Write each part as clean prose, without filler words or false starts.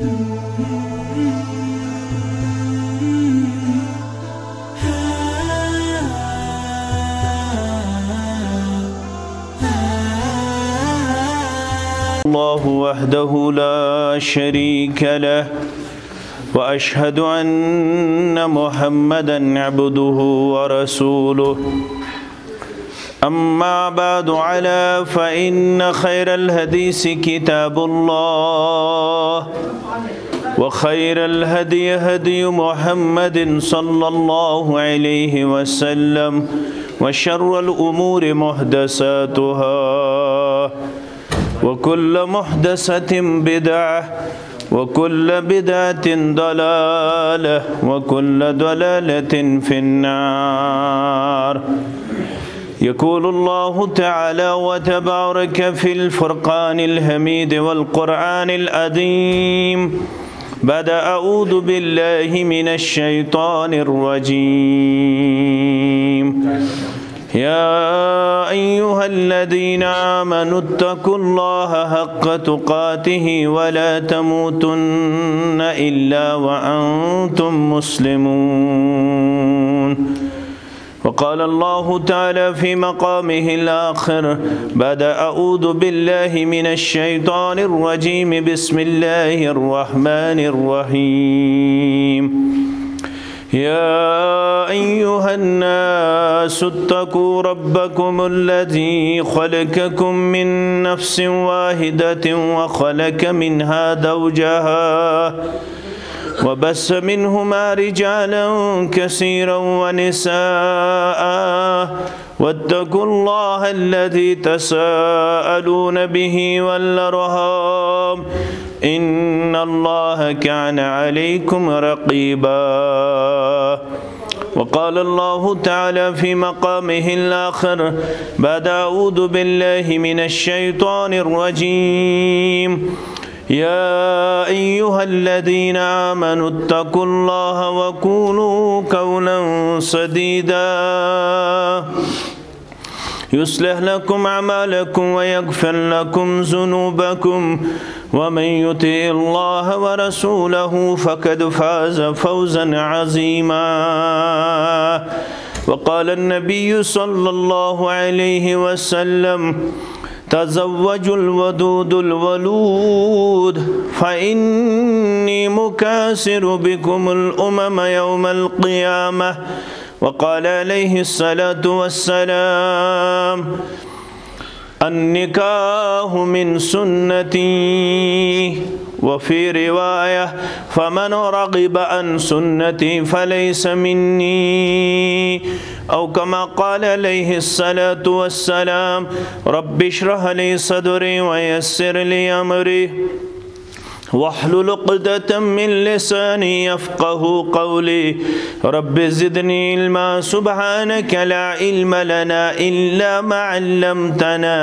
الله वहदहु ला शरीक लह व अशहदु अन्न मुहम्मदन अब्दुहु व रसूलुहु अम्मा बअदु अला फ़इन्न खैरल हदीस किताबुल्लाह व खैरल हदी हदी मुहम्मदिन सल्लल्लाहु अलैहि वसल्लम व शर्रल उमूरि मुहदसातुहा वकुल्ल मुहदसतिन बिदअह वकुल्ल बिदअतिन दलालह वकुल्ल दलालतिन फिन्नार। यक़ूलुल्लाहु तआला व तबारक फ़िल फ़ुरक़ानिल हमीद वल क़ुरआनिल अज़ीम बाद अऊज़ु बिल्लाहि मिनश शैतानिर रजीम। या अय्युहल्लज़ीना आमनुत्तक़ुल्लाहा हक़्क़ तुक़ातिहि व ला तमूतुन्न इल्ला व अंतुम मुस्लिमून। वक़ाल अल्लाहु तआला फ़ी मक़ामिहिल आख़िर बाद अऊज़ु बिल्लाहि मिनश शैतानिर रजीम बिस्मिल्लाहिर रहमानिर रहीम। या अय्युहन्नासुत्तक़ू रब्बकुमुल्लज़ी ख़लक़कुम मिन नफ़्सिन वाहिदतिन व ख़लक़ मिन्हा ज़ौजहा वबस्स मिन्हुमा रिजालन कसीरन व निसाअ वत्तक़ुल्लाहा अल्लज़ी तसाअलून बिही वल अर्हाम इन्नल्लाहा कान अलैकुम रक़ीबा। वक़ाल अल्लाहु तआला फ़ी मक़ामिहिल आख़िर बाद अऊज़ु बिल्लाहि मिनश शैतानिर रजीम। या अय्युहल्लज़ीना आमनुत्तक़ुल्लाहा व क़ूलू क़ौलन सदीदा युस्लिह लकुम अमालकुम व यग़फ़िर लकुम ज़ुनूबकुम व मन युतिइल्लाह व रसूलहु फ़क़द फ़ाज़ फ़ौज़न अज़ीमा। वक़ाल अन्नबिय्यु सल्लल्लाहु अलैहि वसल्लम तज़व्वजुल वदूदुल वलूद फ़इन्नी मुकासिरु बिकुमुल उमम यौमल क़ियामह। वक़ाल अलैहिस्सलातु वस्सलाम अन्निकाहु मिन सुन्नती वफ़ी रिवाया फ़मन रग़िब अन सुन्नती फ़लैस मिन्नी औ कमा क़ाल अलैहिस्सलातु वस्सलाम रब्बि इश्रह ली सदरी व यस्सिर ली अमरी वहलुल उक़दतम मिन लिसानी यफ़क़हू क़ौली रब्बि ज़िदनी इल्मा सुब्हानक ला इल्म लना इल्ला मा अल्लमतना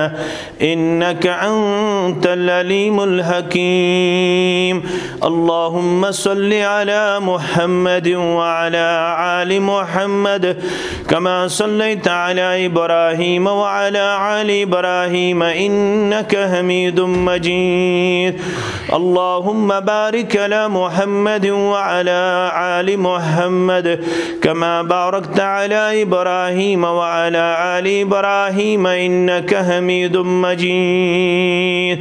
इन्नक अंतल अलीमुल हकीम। अल्लाहुम्मा सल्लि अला मुहम्मद व अला आलि मुहम्मद कमा सल्लैता अला इब्राहीम व अला आलि इब्राहीम इन्नक हमीदुम मजीद। अल्लाहुम्मा बारिक अला मुहम्मद व अला आलि मुहम्मद कमा बारकता अला इब्राहीम व अला आलि इब्राहीम इन्नक हमीदुम मजीद।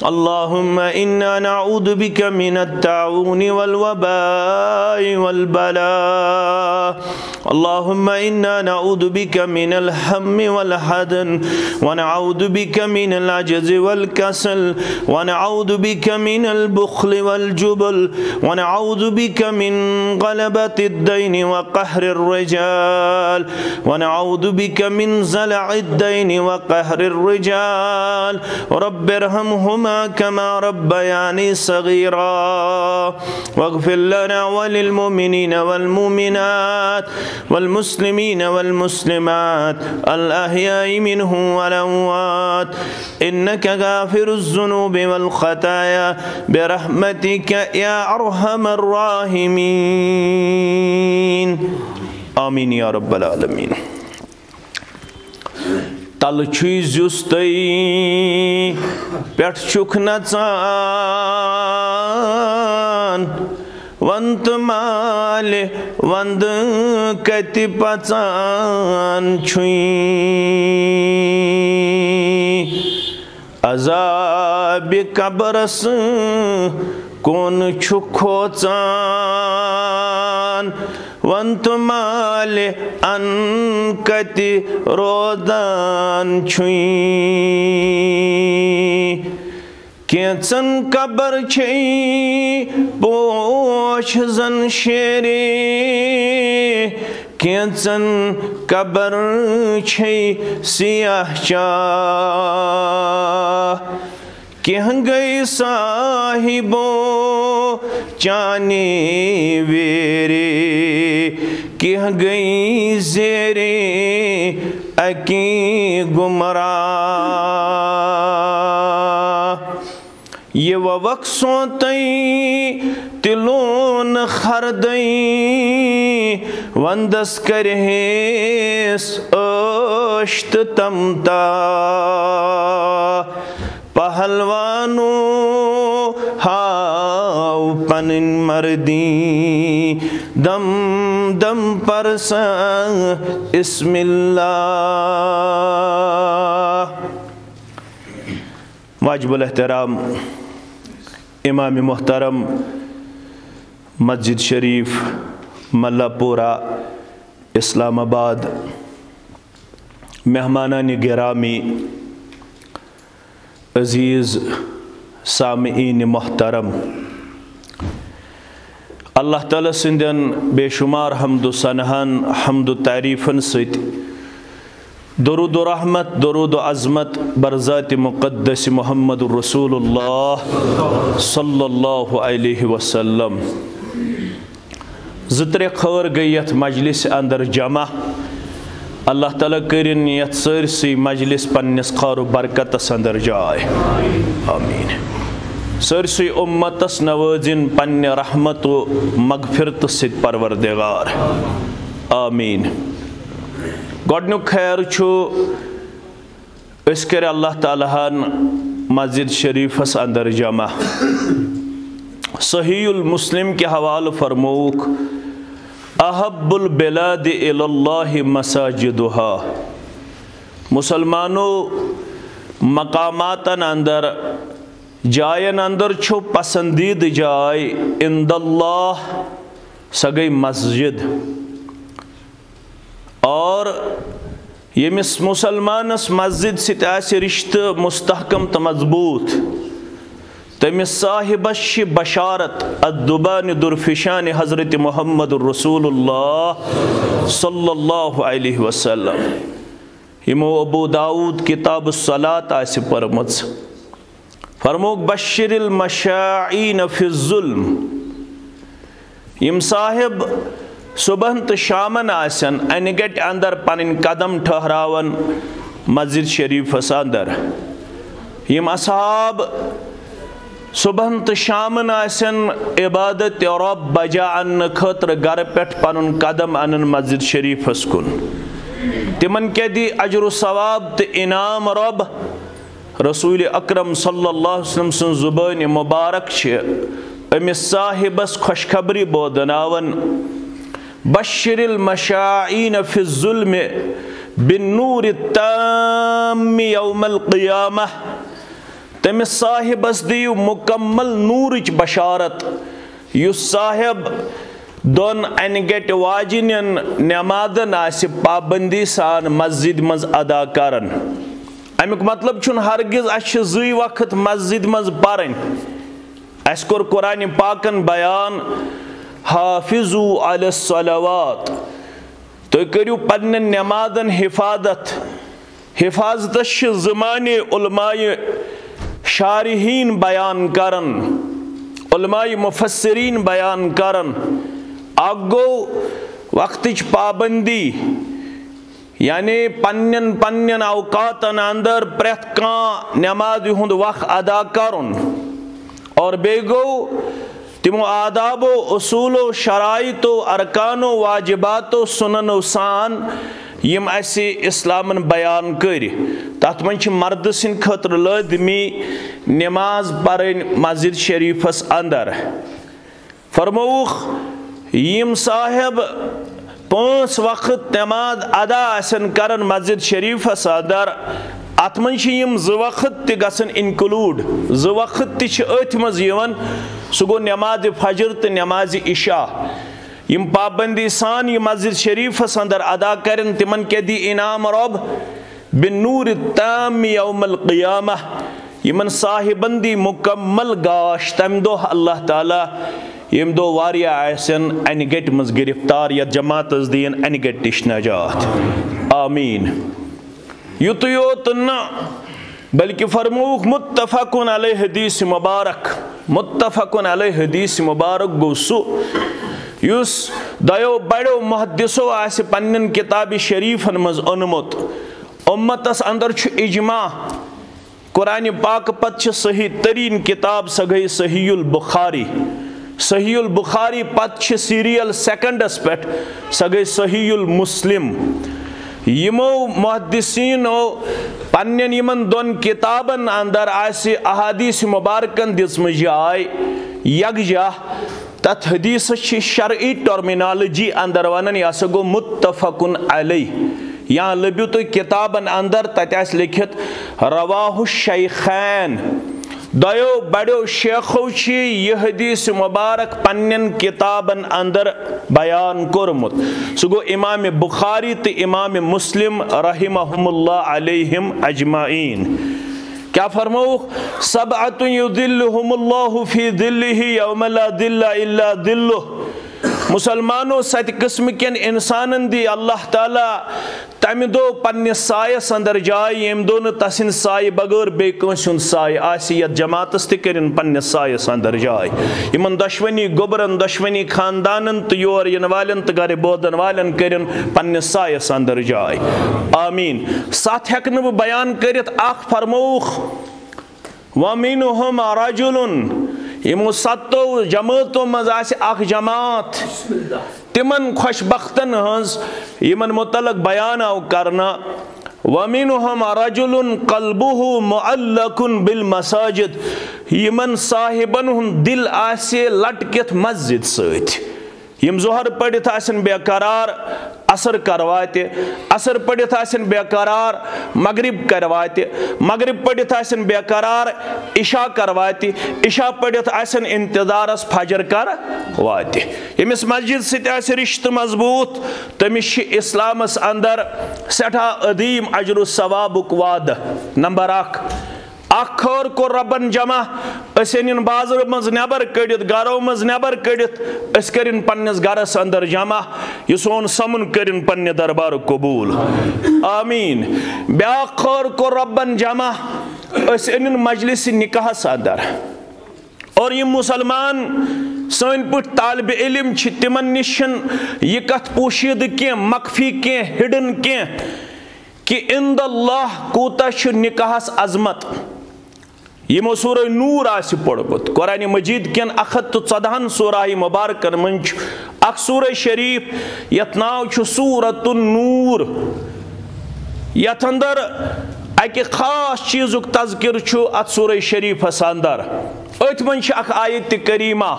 अल्लाहुम्मा इन्ना नऊज़ु बिका मिनत ताऊनि वल वबाइ वल बला। अल्लाहुम्मा इन्ना नऊज़ु बिका मिनल हम्मि वल हज़न व नऊज़ु बिका मिनल अज्ज़ि वल कसल व नऊज़ु बिका मिनल बुख़्लि वल जुबल व नऊज़ु बिका मिन ग़लबतिद दैन व क़हरिर रिजाल व नऊज़ु बिका मिन ज़लअद दैन व क़हरिर रिजाल। रब्बिरहमहुमा कमा रब्बयानी सग़ीरा वग़फ़िर लना व लिल मुमिनीन वल मुमिनात वल मुस्लिमीन वल मुस्लिमात अल अहयाइ मिनहुम वल अमवात इन्नक गाफ़िरुज़ ज़ुनूबि वल ख़ताया बिरहमतिक या अरहमर राहिमीन। आमीन या रब्बल आलमीन। तल जुस्तई पेट छुक नचान वंत माल वंद कति पचान छुई अजाब कब्रस कौन छु खोचान वंत माल अन कति रोदान छुई केचन कबर छै पोश जन शेरे केचन कबर छै सियाह चाह कह गई साहिबो चाने वेरे कह गई जेरे अकी गुमराह ये वक्त सोतई तिलोन खरदई वंदस करहेस अश्त तमता पहलवानो हाव पनिन मर्दी दम दम परसा इस्मिल्लाह। वाजिबुल एहतराम इमाम मोहतरम मस्जिद शरीफ मल्लापुरा इस्लामाबाद, मेहमानान गिरामी, अजीज़ सामीन मोहतरम, अल्लाह ताला सिंदन बेशुमार हम्दु सनहन हम्दु तारीफन सत दरूद रहमत दरूद अज़मत बरज़ात मुक़द्दस मुहम्मद रसूलुल्लाह सल्लल्लाहु अलैहि वसल्लम। ज़त्रे खबर गई यथ मजलिस अंदर जमा। अल्लाह ताला करिन यथ सरसी मजलिस पन्निस खारो बरकतस अंदर जाए आमीन। सरसी उम्मतस नवाजिन पन्ने रहमत व मगफिरत सित परवरदिगार आमीन। गोडनु खैर छु इस कर अल्लाह ताला मस्जिद शरीफस अंदर जमा। सहीहुल मुस्लिम के हवाले फरमौक अहब्बुल बिलाद इलल्लाहि मसाजिदुहा। मुसलमानों मकामातन अंदर जायन अंदर छु पसंदीद जाय इंदल्लाह सगई मस्जिद। और यमिस मुसलमानस मस्जिद सित आसि रिश्त मुस्तहकम तो मजबूत तमिस साहिबस बशारत अद्दुबान दुरफिशान हज़रत मुहम्मद रसूलुल्लाह सल्लल्लाहु अलैहि वसल्लम। यमो अबू दाऊद किताब सलात आसि परमच फरमोक बशिरिल मशाईन फिज़्ज़ुल्म। यम साहिब सुबह तो शामन आसन अनगट अंदर पन कदम ठहरावन मस्जिद शरीफस अंदर। यम असहाब सुबह तो शामन आसन इबादत रब बजा अन्न खतर घर पे पन कदम अन मस्जिद शरीफस कुन। तिमन क्या दी अजर सवाब तो इनाम रब। रसूल अकरम सल्लल्लाहु अलैहि वसल्लम सुन जुबान मुबारक अमिस साहिबस खुशखबरी बोदनावन बशिरिल मशाईन फिज़्ज़ुल्म बिन्नूर ताम्मि यौमल क़ियामह। तमिस साहिबस दियु मुकम्मल नूरच बशारत युस साहिब दोन अनगट वाजिनन नमादन आसि पाबंदी सान मस्जिद मज अदा करन। अमुक मतलब छुन हरगिज अश ज़ी वक्त मस्जिद मज परन। अस कोर कुरान पाकन बयान हाफिजू अलस सलावात। तो करियो पन्न नमादन हिफाजत। हिफाजत ज़माने उलमाए शारिहीन बयान करन, उलमाए मुफस्सिरीन बयान करन। आगो वक्तिच पाबंदी यानी पन्न पन्न अवकातन अंदर प्रेत का नमाज हुंद वक्त अदा करन। और बेगो तिमो आदाबो उसूलो शराइतो अरकानो वाजिबातो सुननो सान यम असे इस्लामन बयान कर। तथ मन मर्द सिंद खतर लाजमी नमाज पढ़न मस्जिद शरीफस अंदर। फरमौख यम साहेब 5 वक्त नमाज अदा आसन करन मस्जिद शरीफस अंदर अत मन 2 वक्त गसन इनक्लूड 2 वक्त अथ मज सह गो नमाज फजर तो नमाज इशा यम पाबंदी सान ये मस्जिद शरीफस अंदर अदा करन तिमन के दी इनाम रब बिन्नूर ताम यौमल क़ियामह यमन साहिबन दी मुकम्मल गाश तम दो अल्लाह ताला यम दो वारिया आसन अन गट मज गिरफ्तार या जमात दीन अन गटिश नजात आमीन। युत योत न बल्कि फरमूख मुत्तफ़क़ुन अलैहि हदीस मुबारक मुत्तफ़क़ुन अलैहि हदीस मुबारक गो सु युस दयो बड़ो मुहद्दिसो आसे पन्नन किताब शरीफन मज ओनमुत उम्मतस अंदर छु इजमा कुरान पाक पत सही तरीन किताब सह गई सहीउल बुखारी पत सीरियल सेकंडस पे सह गई सहीउल मुस्लिम यमो मुहद्दिसीनो पन्नन यमन दोन किताबन अंदर आसे अहादीस मुबारकन दिसम जाय यकजा तथ हदीस शरई टर्मिनोलॉजी अंदर वनन या सह गो मुत्तफ़क़ुन अलैहि यहाँ लब्यू तो किताबन अंदर तत लिखित रवाहु शैखैन दयो बड़ो शेखो यह हदीस मुबारक पन्नन किताबन अंदर बयान कोरमुत सह गो इमाम बुखारी तो इमाम मुस्लिम रहिमहुमुल्लाह अलैहिम अजमाइन। क्या फरमाओ सबअतुन युदिल्लुहुमुल्लाहु फी दिल्लिही यौम ला दिल्ला इल्ला दिल्लुह मुसलमानों 7 किस्म केन इंसानन दी अल्लाह ताला तम दो पन्ने सायस अंदर जाय यम दो न तसिन साय बगैर बे कंसुन साय आसी यत जमातस ते करिन पन्ने सायस अंदर जाय यमन दशवनी गोबरन दशवनी खानदानन तो योर यन वालन तो गर बोदन वालन करिन पन्ने सायस अंदर जाय आमीन। 7 हेकन ब बयान करित आख फरमौख व मिनहुम रजुलुन यमो 7 जमातों मज आख जमात तिमन खुशबख्तन हंस यमन मुतलक बयान आव करना वमिनहुम रजुलुन क़ल्बुहु मुअल्लकुन बिल मसाजिद यमन साहिबन हुन दिल आसे लटकित मस्जिद सत यम जोहर पढ़ित आसन बेकरार असर करवाते असर पढ़ित आसन बेकरार मगरिब करवाते मगरिब पढ़ित आसन बेकरार इशा करवाते इशा पढ़ित आसन इंतजारस फजर करवाते यमिस मस्जिद सत आसे रिश्त मजबूत तमिस इस्लामस अंदर सठा अदीम अजर सवाबुक वाद। नंबर 1 खर को रबन जमा अन बाजार मज नबर कड़ित गरों मज नबर कड़ित करिन पन्नस गरस अंदर जमा यह सोन समन करिन पन्ने दरबार कबूल आमीन। ब्या खर को रबन जमा अन मजलिस निकाहस अंदर और ये मुसलमान सन पुट तालिब इल्म तिमन निशन यह कथ पोशीद के मख्फी के हिडन के कि इंदल्लाह कूता निकाहस अजमत यमो सूरह नूर आसि पढ़मुत कुरान मजीद केन 114 सूरह मुबारकन मंच अख सूरह शरीफ यत नाव छु सूरतुन नूर यत अंदर अके खास चीजुक तज़किर छु अत सूरह शरीफस अंदर अथ मंच अख आयत करीमा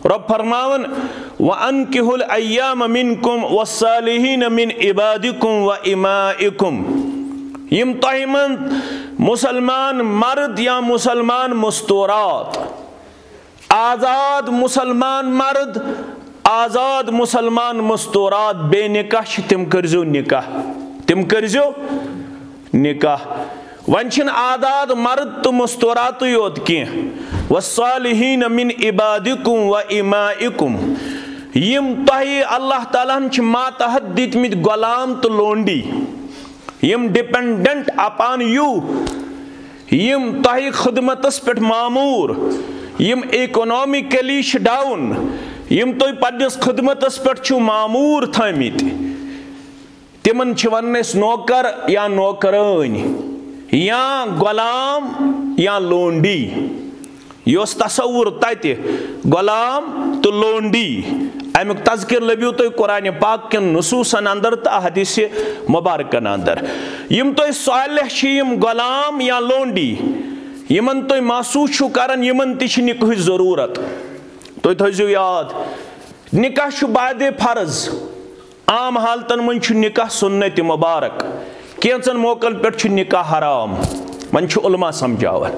रब फरमावन व अनकिहुल अय्याम मिनकुम वस्सालिहीन मिन इबादिकुम व इमाइकुम यम तहिमन मुसलमान मर्द या मुसलमान मुस्तूरात आज़ाद मुसलमान मर्द आज़ाद मुसलमान मुस्तूरात बेनिकाह तिम करजो निकाह वन छिन आज़ाद मर्द तो मुस्तूरात योत की वस्सालिहीन मिन इबादिकुम व इमाइकुम यम तहि अल्लाह ताला छ मातहत दितमित गुलाम तो लोंडी यम डिपेंडेंट अपॉन यू यम तहि खिदमतस पे मामूर यम इकोनॉमिकली डाउन यम तुम पन्नस खिदमतस पे मामूर थमित तिमन वन नौकर या नौकरान या गुलाम या लोंडी यह तस्वुर तत गुलाम तो लोंडी अमुक तज़किर लब्यू तुम कुरान पाक के नसूसन अंदर तो हदीस मुबारकन अंदर यम तुम सालिह यम गुलाम या लोंडी यमन तुम महसूस करान यमन निकाह जरूरत तो थो याद निकाह बादे फर्ज आम हालतन मन निकाह सुन्नत मुबारक कैंचन मौकन पे निकाह हराम वन उलमा समझावन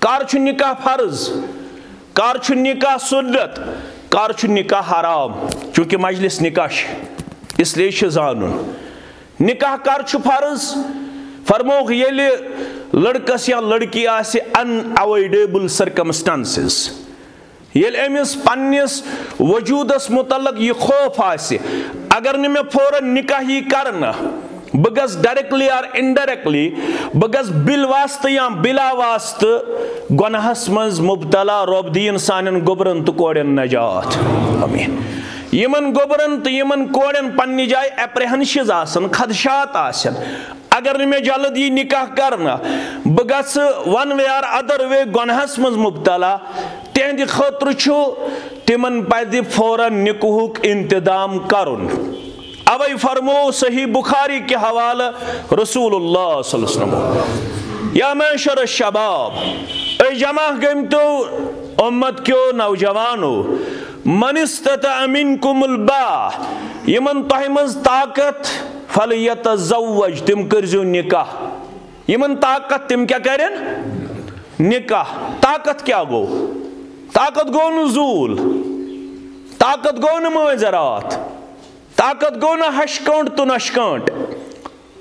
कर निकाह फर्ज कर निकाह सुन्नत कर निकाह हराम चूंकि मजलिस निकाह इसलिए जानन निकाह कर फर्ज फरमोक ये लड़कस या लड़की आसे अनअवॉइडेबल सर्कमस्टेंसेस ये अमिस पन्निस वजूदस मुतल्लक ये खौफ आसे अगर न मे फौरन निकाह ही करना बह गस डायरेक्टली और इनडायरेक्टली बह गस बिल वास्त या बिला वास्त गुनाहस मज मुबतला रब दीन सानन गोबरन तो कोड़न नजात आमीन यमन गोबरन तो यमन कोड़न पन्नी जाय एप्रेहेंशंस आसन खदशात आसन अगर मे जल्दी निकाह करना बह गस वन वे और अदर वे गुनाहस मज मुबतला तेहंद खतर तिमन पद फौरन निकाहुक इंतजाम करुन अवै फरमो सही बुखारी के हवाला रसूलुल्लाह सल्लल्लाहु अलैहि वसल्लम या मैशर शबाब ए जमा गम तो उम्मत क्यों नौजवानो मन इस्तता मिनकुमुल बाह यमन तह मज ताकत फलयतज़व्वज तिम करजो निकाह यमन ताकत तिम क्या करें निकाह ताकत क्या गो ताकत गो नुज़ूल ताकत गो न मुआज़रात ताकत गो न हशकांट तो नशकांट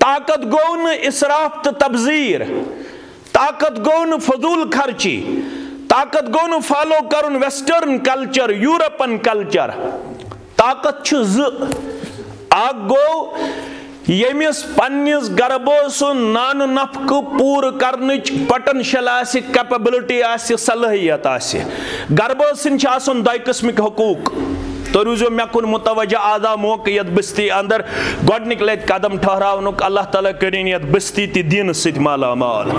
ताकत गो न इसराफ तो तबजीर ताकत गो न फजूल खर्ची ताकत गो न फॉलो करुन वेस्टर्न कल्चर यूरोपन कल्चर ताकत छु आग गो यमिस पन्निस गरबो सु नान नफक पूर करनिच पोटेंशियल आसि कैपेबिलिटी आसि सलाहियत आसि गरबो सिन छ आसन दय किस्मिक हकूक तो रूजो मे कुन मुतवज्जह आदा मौके यत बस्ती अंदर गोडनिक लत कदम ठहरावनुक अल्लाह ताला करिन यत बस्ती ति दीन सित माला माल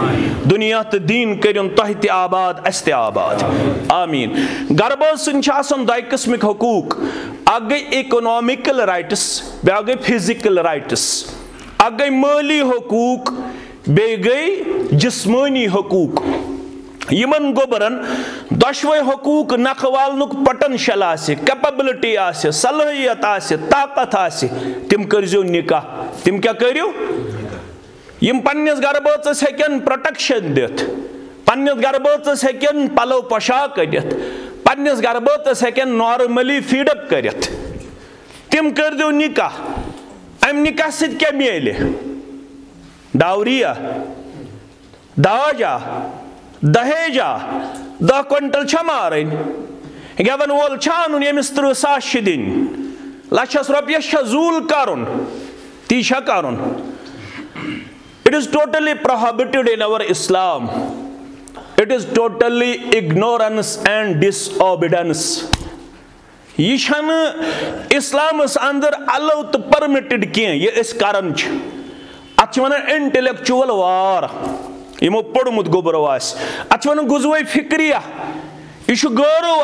दुनिया ते दीन करिन तह ते आबाद अस ते आबाद आमीन गरबो सिन छ आसन दय किस्मिक हकूक अग गई इकोनॉमिकल राइट्स बे गई फिजिकल राइट्स अग गई माली हकूक बे गई जिस्मानी हकूक यमन गोबरन दशवे हकूक नखवालनुक पोटेंशियल आसे कैपेबिलिटी आसे सलाहियत आसे ताकत आसे तिम करजो निकाह तिम क्या करियो यम पन्निस गरबोचस हेकन प्रोटेक्शन दित पन्निस गरबोचस हेकन पलो पोशाक दित पन्निस गरबोचस हेकन नॉर्मली फीडअप करित तिम करजो निकाह अम निकाह सित क्या मिले डावरिया दाजा दहेजा 10 क्विंटल मारन गवन वोल छानुन यमिस 30,000 दिन लक्षस रुपयस जूल करुन ती करुन it is totally prohibited in our Islam it is totally ignorance and disobedience यह इस्लामस अंदर अलाउ तो परमिटेड कह यह करन अत इंटेलेक्चुअल वार यमो पोड़मुत गोबरो अत वन गुजवे फिक्रिया यह गौरव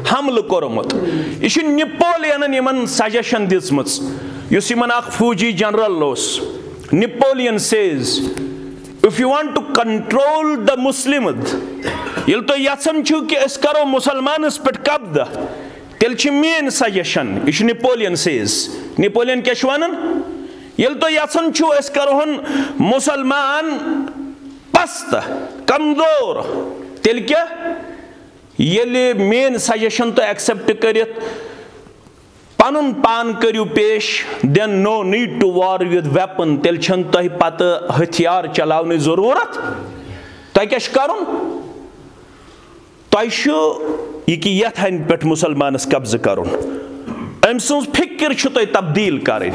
हमल कोरमुत यह निपोलियन यमन सजेशन दिसमन फौजी general Napoleon says if you want to control the Muslim ये तो यचन कि अस करो मुसलमानस पे कब्जा तेल मेन सजेशन यह निपोलियन सेज निपोलियन क्या वन ये तो यचन अस करोहन मुसलमान पस्त कमजोर तेल क्या ये मेन सजेशन तो एक्सेप्ट करित पनुन पान करियो पेश then no need to war with weapon तेल छन तह पत हथियार चलावने जरूरत तह क्या करुन तह कि यथ हन पे मुसलमानस कब्जा करुन अम सज फिक्र तह तब्दील करें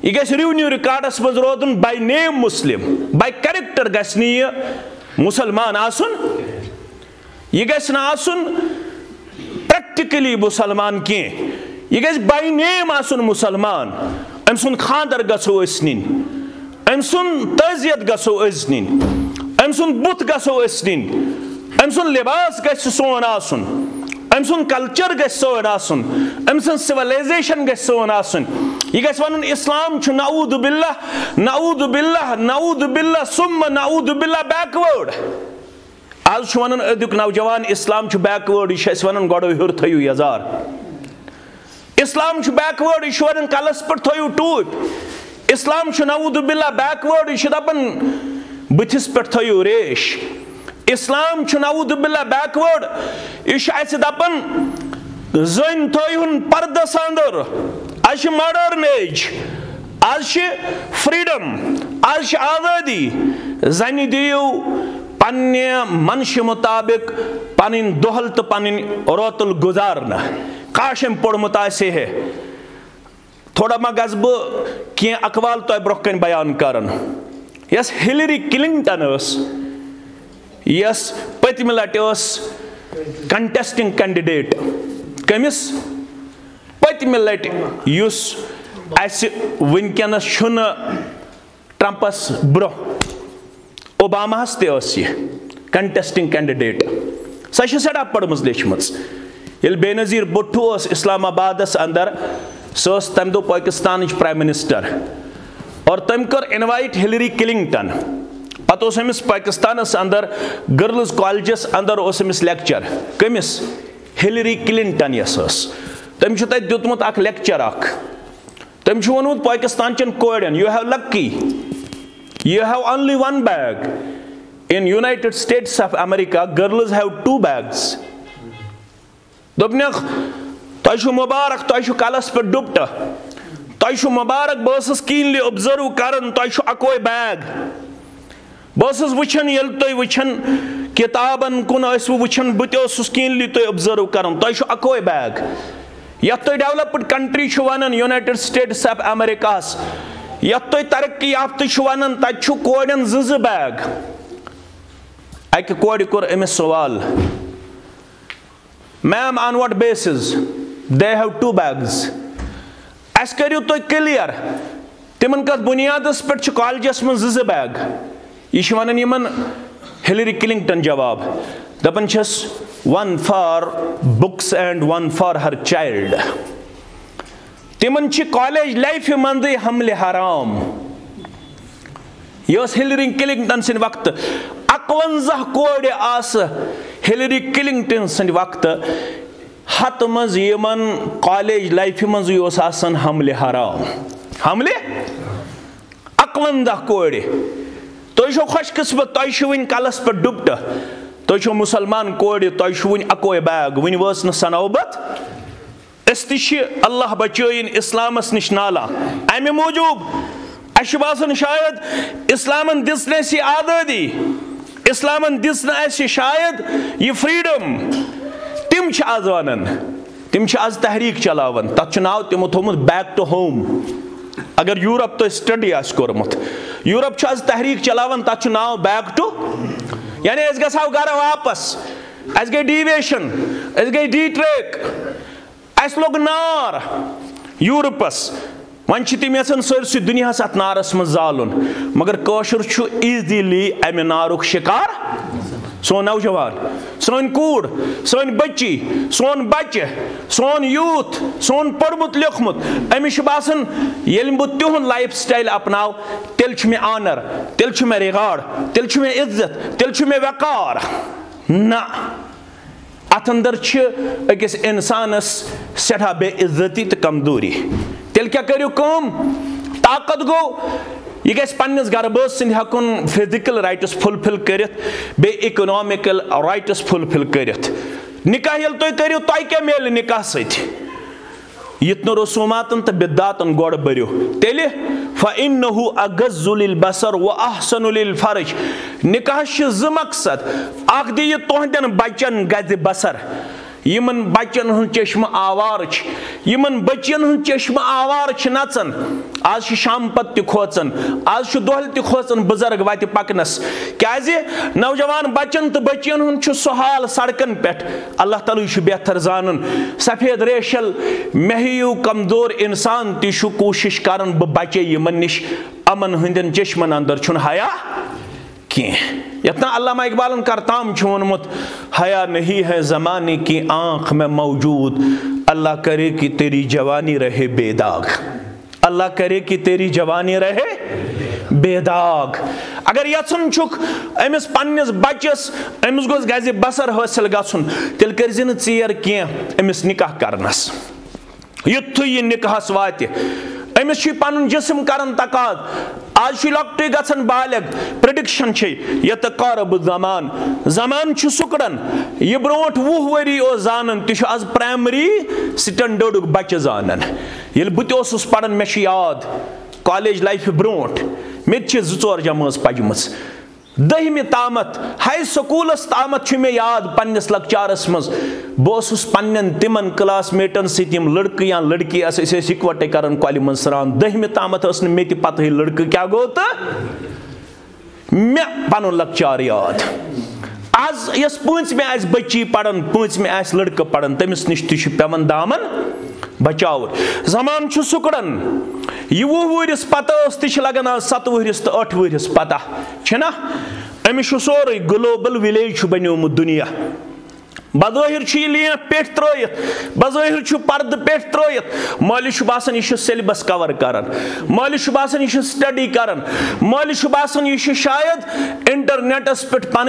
यह गस रेवन्यू रिकॉर्डस मज रोदन by name Muslim by character गस मुसलमान आसन यह गस प्रैक्टिकली मुसलमान कह यह गस बाय नेम आसन मुसलमान अम सुन खानदर गसो नीन अम सुन तजियत गसो नीन अम सुन बुत गसो नीन अम सुन लिबास गस सोन आसन अम सुन कल्चर गस सोन आसन अम सुन सिविलाइजेशन गस सोन आसन यह गस वन इस्लाम छु नऊद बिल्लाह नऊद बिल्लाह नऊद बिल्लाह सुम्मा नऊद बिल्लाह बैकवर्ड आज वन अदुक नौजवान इस्लाम बैकवर्ड यह वन गो हुर थो यजार इस्लाम बैकवर्ड यह वन कलस पे थो टूप इस्लाम नवुदुबिल्ला बैकवर्ड यह दपन बुथिस पे थो रेश इस्लाम नवुदुबिल्ला बैकवर्ड यह दपन जन थोन पर्दस अंदर आज मॉडर्न एज आज फ्रीडम आज आज़ादी जन दियो पन्ने मनश मुताबिक पन दोहल तो पन रोतुल गुजारना काशम पोड़मुत आसे है थोड़ा मा गस बह क्या अकवाल तो ब्रोह कन बयान करन यस हिलरी क्लिंटन यस पतम लट कंटेस्टिंग कैंडिडेट कमिस पतम लट वनकस ट्रंपस ब्रोह ओबामाहस कंटेस्टिंग कैंडिडेट सह सड़ा पढ़म लेचम ये बेनज़ीर भुट्टो इस्लामाबादस अंदर सह तम दो पाकिस्तान प्राइम मिनिस्टर और तम कर इनवाइट हिलरी क्लिंटन पे पाकिस्तान अंदर गर्ल्स कॉलेजस अंदर लेक्चर कमिस हिलरी क्लिंटन यस तम दुतमुत लेक्चर तम वोनमुत पाकिस्तान चन कोड़न you have lucky you have only one bag in United States of America girls have 2 bags दोपनक तोह मुबारक तोह कलस पे डुबट तोह मुबारक बस कीनली ऑब्जर्व करन तोह अकोय बैग बस वुचन यल तो वुचन किताबन कुन वुचन बस कीनली तो ऑब्जर्व करन तोह अकोय बैग यत तो developed country one United states of America यत तो तरक्की याफ्त वन तु कोड़न ज बैग अक कोड़ कोर अमिस सवाल ma'am on what basis they have 2 bags अस करियो तो क्लियर तिमन कस बुनियादस पे कॉलेजस में ज बैग यह वन यमन हिलरी क्लिंटन जवाब दपन छस 1 for books and 1 for her child तिमन कॉलेज लाइफ मंद हमले हराम यह हिलरी क्लिंटन सिंद वक्त 51 कोड़ आस हिलरी क्लिंटन सिंद वक्त हत मज यमन कॉलेज लाइफ मज आसान हमले हराम हमले 51 कोड़ तुम खुशकिस्मत तुम वन कलस पे डुबट तुम मुसलमान कोड़ तुम वन अकोय बैग वन वस न सनौबत अल्लाह बचन इस्लामस निश नाला अमे मूजूब अश बासन शायद इस्लामन दिस न आज़ादी इस्लामन दिस न शायद यह फ्रीडम तिम आज वन तिम आज तहरीक चलावन तथ नाव तिमो थोमुत बैक टू होम अगर यूरोप तो स्टडी आस कोरमुत यूरोप आज तहरीक चलावन तथ नाव बैक टू यानी अस गो घर वापस अस गई डिविएशन अस गई डी ट्रेक अस लोग नार यूरोपस वन तम यन सरसी दुनिया अत नारस मज जालुन मगर कशर ईजीली अमे नारुक शिकार सोन नौजवान सोन कूड़ सोन बच्ची सोन बच्चे सोन यूथ सोन पढ़मुत लिखमुत अमिस बासन ये बह तिहुन लाइफ स्टाइल अपनाव तेल मे ऑनर तेल मे रिगार्ड तेल मे इज्जत तेल मे वकार ना अत अंदर अकिस इंसानस सठा बेइज्जती तो कमजोरी तेल क्या करियो कम ताकत गो यह गस पन्निस गरबस सिंद हकुन फिजिकल राइट्स फुलफिल करित बे इकोनॉमिकल राइट्स फुलफिल करित निकाह यल तो करियो तय क्या मेल निकाह सत यितन रसूमातन तो बिदातन गोड़ बरियो तेल फ़इन्नहु अगज़्ज़ु लिल-बसर व अहसनु लिल-फ़र्ज निकाह ज मकसद अख दी तुहदन बचन गज बसर यमन बचन हन चश्म आवार यमन बचन हन चश्म आवार नचन आज शाम पत खोचन आज दोहल खोचन बुजुर्ग वत पकनस क्या नौजवान बचन तो बचियन हन सहाल सड़कन पे अल्लाह ताला बेहतर जानन सफेद रेशल मेहयू कमजोर इंसान तु कोशिश करन बह बचे यमन निश अमन हंदन चश्मन अंदर हया कह यतना अल्लामा इकबालन करताम वोनमुत हया नहीं है ज़माने की आँख में मौजूद अल्लाह करे कि तेरी जवानी रहे बेदाग अल्लाह करे कि तेरी जवानी रहे बेदाग अगर यचन छुक अमिस पन्निस बच्चस अमिस गोस गज़ि बसर हासिल गछुन तेल करजि न चीर किया अमिस निकाह करनस युत्थु ये निकाहस वाति अमिस पन जिस्म करन तकाद आज लक्टे गछन बालिग प्रेडिक्शन यतकारब ज़मान ज़मान सुकड़न यह ब्रोट 20 वरी जानन तह आज प्राइमरी स्टैंडर्ड बच्चे जानन ये बुत पढ़ान मे याद कॉलेज लाइफ ब्रोट मे 2-4 जमात पजम 10वीं तामत हाई स्कूलस तामत मे याद पन्निस लकचारस मज बस पन्न तिमन क्लासमेटन सम लड़क या लड़की इकवटे कर कॉल मन सरान 10वीं तामत मे पत लड़क क्या गो तो मे पन लकचार याद आज यस 5वीं आस बच्ची पढ़ान 5वीं आस लड़क पढ़ान तमिस नश पेवन दामन बचाव ज़मान सुकड़न यह 20 वरिस पत लगन आज 7 वरिस तो 8 वरिस पता छना अमिस सोरे ग्लोबल विलेज बनियोमुत दुनिया बज़ाहिर यह पे त्रित बज़ाहिर पर्द पे त्रित माली बासान यह सिलेबस कवर कर माली बासान यह स्टडी कर माली बासान यह शायद इंटरनेटस पे पन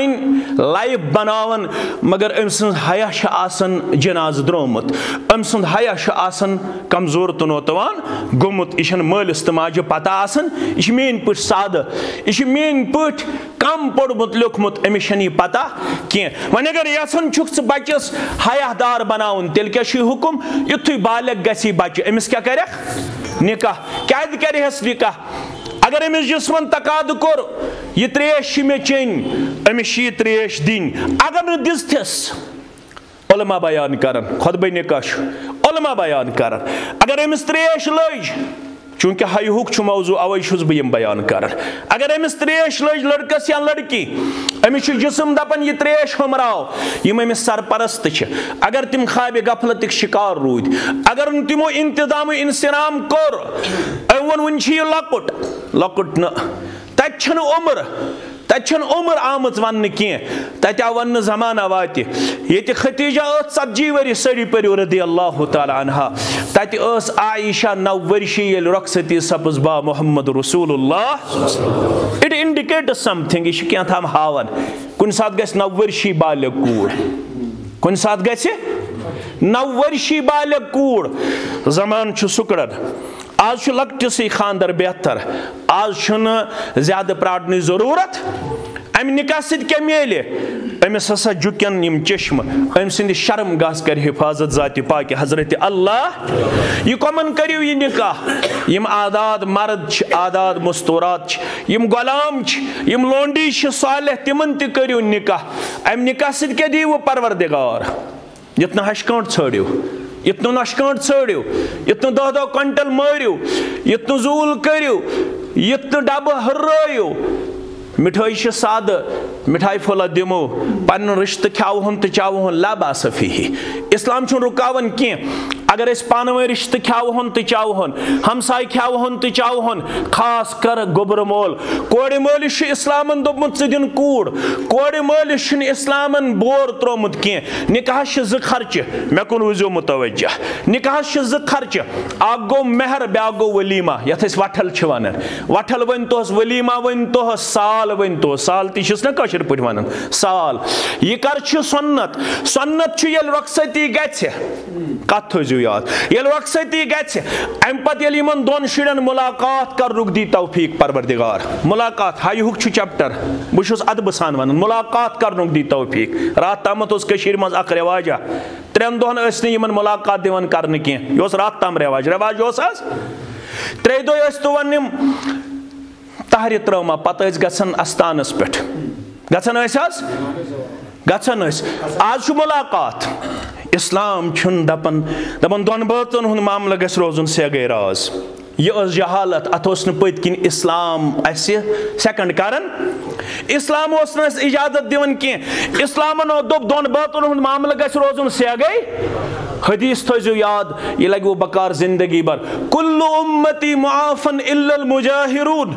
लाइफ बनावन मगर अम सं हया आसन जनाज द्रोमुत अम सं हया आसन कमजोर तो नौतवान गोमुत यह मालिस तो माजे पता आसन यह मेन पे साद यह मेन पे कम पोड़मुत लिखमुत अमिस पता कह वन अगर यसन छुक बच्चस हयादार बनाउन तेल क्या हुकुम युथु बालिग गसी बच्चे अमिस क्या कर निकाह क्या करहस निकाह अगर अमिस जिस्मन तकाद कोर यह त्रेश मे चेन अमिस यह त्रेश दिन अगर न दिस उलमा बयान कर खुतबा निकाह उलमा बयान कर अगर अमिस त्रेश लज चूंकि हयुक मौजू अवे बह बयान कर अगर अमिस त्रेश लज लड़कस या लड़की अमिस जिस्म दपन यह त्रेश हमराव यम अमिस सरपरस्त अगर तिम ख्वाब गफलत शिकार रूद अगर तिमो इंतजाम इंसराम कोर वन वन लकुट लकुट न तन उम्र तन उम्र आमत वन कह तत आव वन जमाना वात ये खतीजा 40 वरी सड़ी पर्यु रदी अल्लाह तआला अन्हा तत आयशा 9 वर्षी ये रखसती सपज बा मोहम्मद रसूलुल्लाह इट इंडिकेट्स समथिंग यह क्या थाम हावन कुन सात गस 9 वर्षी बालिग कूड़ कुन सात गस 9 वर्षी बालिग कूड़ जमान सुकड़न आज लकटिस खानदर बेहतर आज ज्यादा प्राड़न जरूरत अम निकाह क्या मेल अमिस हसा झुकन यम चश्म अम सिंद शर्म गास कर हिफाजत जाति पाक हजरत अल्लाह यह कमन करियो यह निकाह यम आदाद मर्द आदाद मस्तूरात यम गुलाम यम लोंडी सालह तिमन त करियो निकाह अम निकाह क्या दीव परवरदिगार यत्न हशकांट छड़ियो इतनो नशकांट छड़ियो इतनो 10 क्विंटल मारियो इतनो जूल करियो इतनो डब हर्रायो मिठाई साद मिठाई फुल दिमो पन रिश्त खावन तो चावन लाबा सफी इस्लाम रुकावन कह अगर अस पानवे रिश्त खावन तो चावन हमसाय खावन तो चावन खास कर गोबर मोल कोड़ मालिस इस्लामन दोपमुत दिन कूड़ कोड़ मालिस इस्लामन बोर त्रोमुत कह निकाह 2 खर्च मे कुन वजो मुतवज्जा निकाह 2 खर्च अ गो मेहर ब्या गो वलीमा यथ वठल वन वठल वन तोहस वलीमा वन तोहस साल वन तो साल तीस ना कशर पे वन साल यह कर सुन्नत सुन्नत ये रखसती गत थो याद ये रखसती गम पे दोन शुरन मुलाकात कर दी तौफीक परवरदिगार मुलाकात हयुक चैप्टर बहुत अदब सान वन मुलाकात कर दी तौफीक रात तामत मज रिवाजा 3 दोहन मुलाकात दिवान कर कह यह रात ताम रिवाज रिवाज 3 दह तो वन तहर त्रमा पत गसन अस्तानस पे गसन गसन आज मुलाकात इस्लाम दपन दपन दोन बातन हुंद मामला गस रोजन से राज यह जहालत अत पत किन इस्लाम सेकंड करन इस्लाम इजाजत दिवन कह इस्लामन दोप दोन बातन हुंद मामला गस रोजन से हदीस थो याद यह लगो बकार जिंदगी भर कुल्लु उम्मती मुआफन इल्लल मुजाहिरून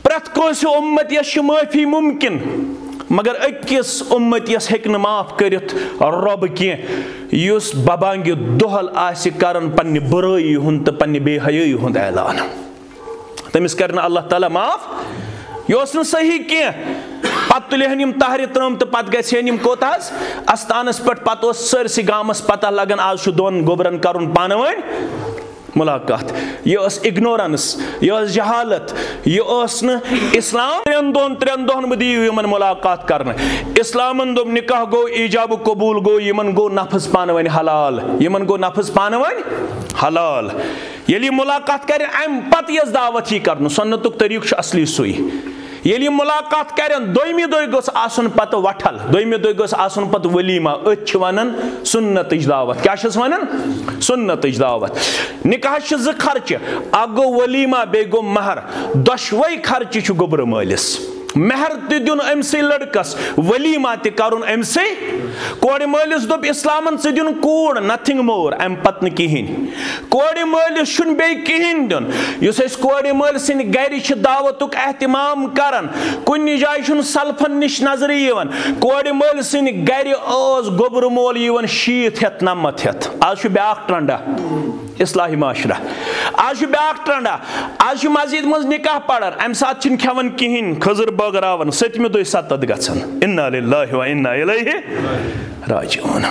प्रत कोस उम्मत यस माफी मुमकिन मगर अकिस उम्मत यस हेक न माफ करित रब कह युस बबांग दोहल आसि करन पन्नि बुराई हुंद तो पन्नि बेहयाई हुंद ऐलान तमिस कर अल्लाह ताला माफ। यह सही कह पत तुलहन तहर त्रम तो पत गम कोत अस्थानस पे पत सरस गामस पता लगन आज दोन गोबरन कर पान वन मुलाकात। यह इग्नोरेंस, यह जहालत, यह इस्लाम त्रेन दोहन बह दियो यमन मुलाकात कर। इस्लामन दोप निकाह गो ईजाब कबूल गो यमन गो नफस पान वन हलाल, यमन गो नफस पान वन हलाल। ये मुलाकात कर अम पत यस दावत ही कर सुन्नतुक तरीक असली सुई। ये मुलाकात कर दोयमी दोय गोस आसन पत वठल, दोयमी दोय गोस आसन पत वलीमा। अत वनान सुन्नतच दावत। क्या वनान? सुन्नतच दावत। निकाह ज खर्च, अ गो वलीमा बे गो महर, दशवै खर्च गोबर मालिस। महर दिन अमसे लड़कस, वलीमा तुन अमसे कोड़ मालिस दोप इस्लामन दिन कूड़ नथिंग मोर अम पत कहें। कोड़ मालिस बे कहें दिन युस कोड़ माल सिंद गर दावतुक एहतमाम करन कुन जाय सल्फन निश नजर कोड़ माल सिंद गर गोबर मोल 60 हेत 90 हेत। आज ब्या ट्रंडा इस्लाही माशरा, आज ब्या ट्रंडा। आज मस्जिद मज निकाह पड़न अम सात खेवन कहें खजर बगरावन 7 दोह 7 गन। इन्ना लिल्लाहि व इन्ना इलैहि राजिऊन।